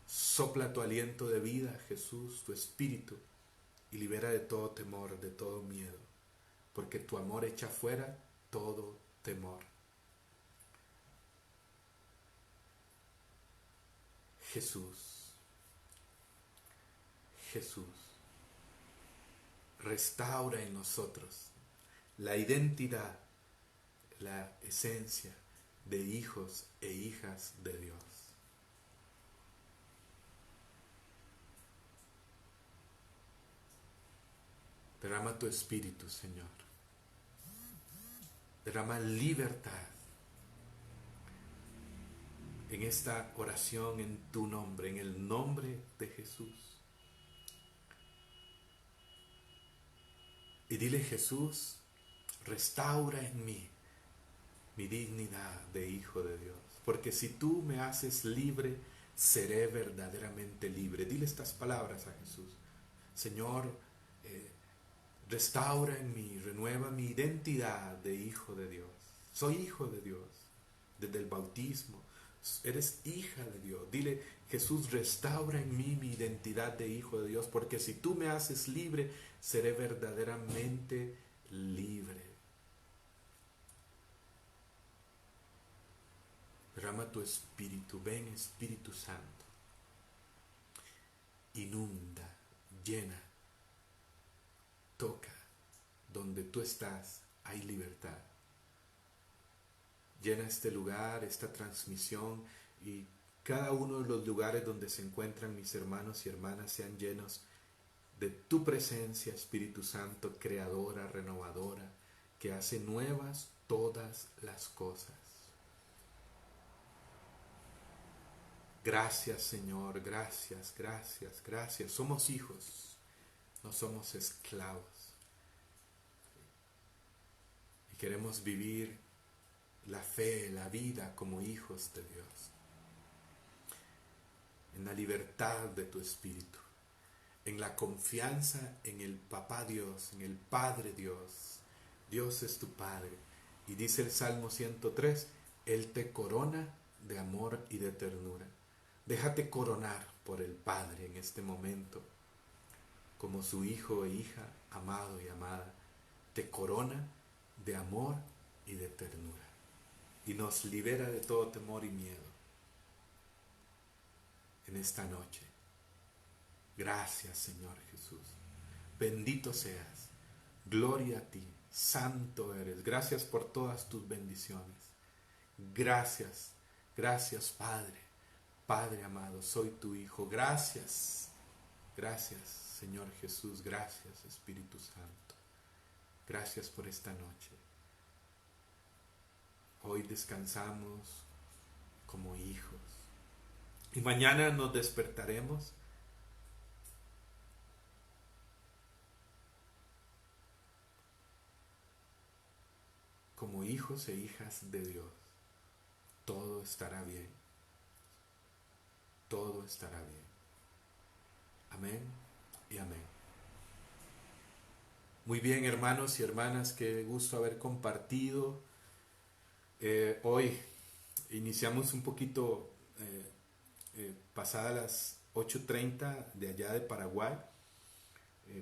[SPEAKER 1] Sopla tu aliento de vida, Jesús, tu espíritu, y libera de todo temor, de todo miedo, porque tu amor echa fuera todo temor. Jesús, Jesús, restaura en nosotros la identidad, la esencia de hijos e hijas de Dios. Derrama tu espíritu, Señor. Derrama libertad en esta oración en tu nombre, en el nombre de Jesús. Y dile, Jesús, restaura en mí mi dignidad de hijo de Dios. Porque si tú me haces libre, seré verdaderamente libre. Dile estas palabras a Jesús. Señor, restaura en mí, renueva mi identidad de hijo de Dios. Soy hijo de Dios desde el bautismo. Eres hija de Dios. Dile, Jesús, restaura en mí mi identidad de hijo de Dios, porque si tú me haces libre, seré verdaderamente libre. Derrama tu espíritu, ven Espíritu Santo. Inunda, llena, toca donde donde tú estás hay libertad. Llena este lugar, esta transmisión, y cada uno de los lugares donde se encuentran mis hermanos y hermanas sean llenos de tu presencia, Espíritu Santo, creadora, renovadora, que hace nuevas todas las cosas. Gracias, Señor, gracias, gracias, gracias. Somos hijos, no somos esclavos. Y queremos vivir la fe, la vida como hijos de Dios, en la libertad de tu Espíritu, en la confianza en el Papá Dios, en el Padre Dios. Dios es tu Padre. Y dice el Salmo 103, Él te corona de amor y de ternura. Déjate coronar por el Padre en este momento, como su hijo e hija, amado y amada. Te corona de amor y de ternura. Y nos libera de todo temor y miedo en esta noche. Gracias, Señor Jesús. Bendito seas. Gloria a ti. Santo eres. Gracias por todas tus bendiciones. Gracias. Gracias, Padre. Padre amado, soy tu Hijo. Gracias. Gracias, Señor Jesús. Gracias, Espíritu Santo. Gracias por esta noche. Hoy descansamos como hijos. Y mañana nos despertaremos como hijos e hijas de Dios. Todo estará bien. Todo estará bien. Amén y amén. Muy bien, hermanos y hermanas, qué gusto haber compartido. Hoy iniciamos un poquito pasadas las 8:30 de allá de Paraguay,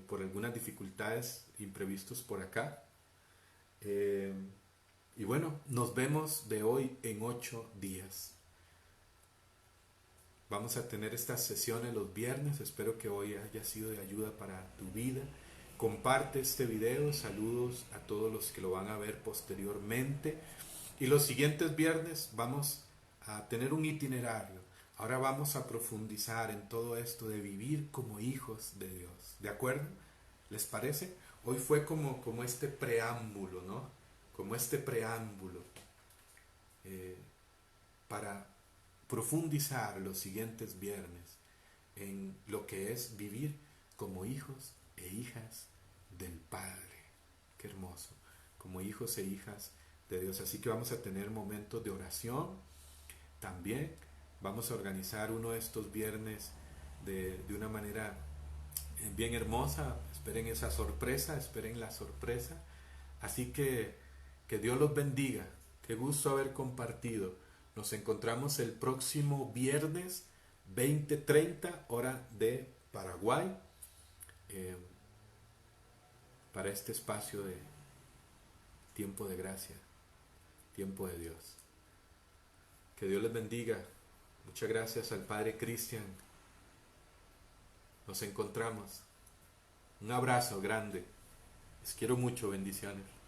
[SPEAKER 1] por algunas dificultades imprevistos por acá. Y bueno, nos vemos de hoy en 8 días. Vamos a tener estas sesiones los viernes. Espero que hoy haya sido de ayuda para tu vida. Comparte este video. Saludos a todos los que lo van a ver posteriormente. Y los siguientes viernes vamos a tener un itinerario. Ahora vamos a profundizar en todo esto de vivir como hijos de Dios. ¿De acuerdo? ¿Les parece? Hoy fue como este preámbulo, ¿no? Como este preámbulo para profundizar los siguientes viernes en lo que es vivir como hijos e hijas del Padre. Qué hermoso. Como hijos e hijas de Dios. Así que vamos a tener momentos de oración. También vamos a organizar uno de estos viernes de una manera bien hermosa. Esperen esa sorpresa, esperen la sorpresa. Así que Dios los bendiga. Qué gusto haber compartido. Nos encontramos el próximo viernes 20:30 hora de Paraguay, para este espacio de tiempo de gracia, tiempo de Dios. Que Dios les bendiga. Muchas gracias al Padre Cristian. Nos encontramos. Un abrazo grande. Les quiero mucho. Bendiciones.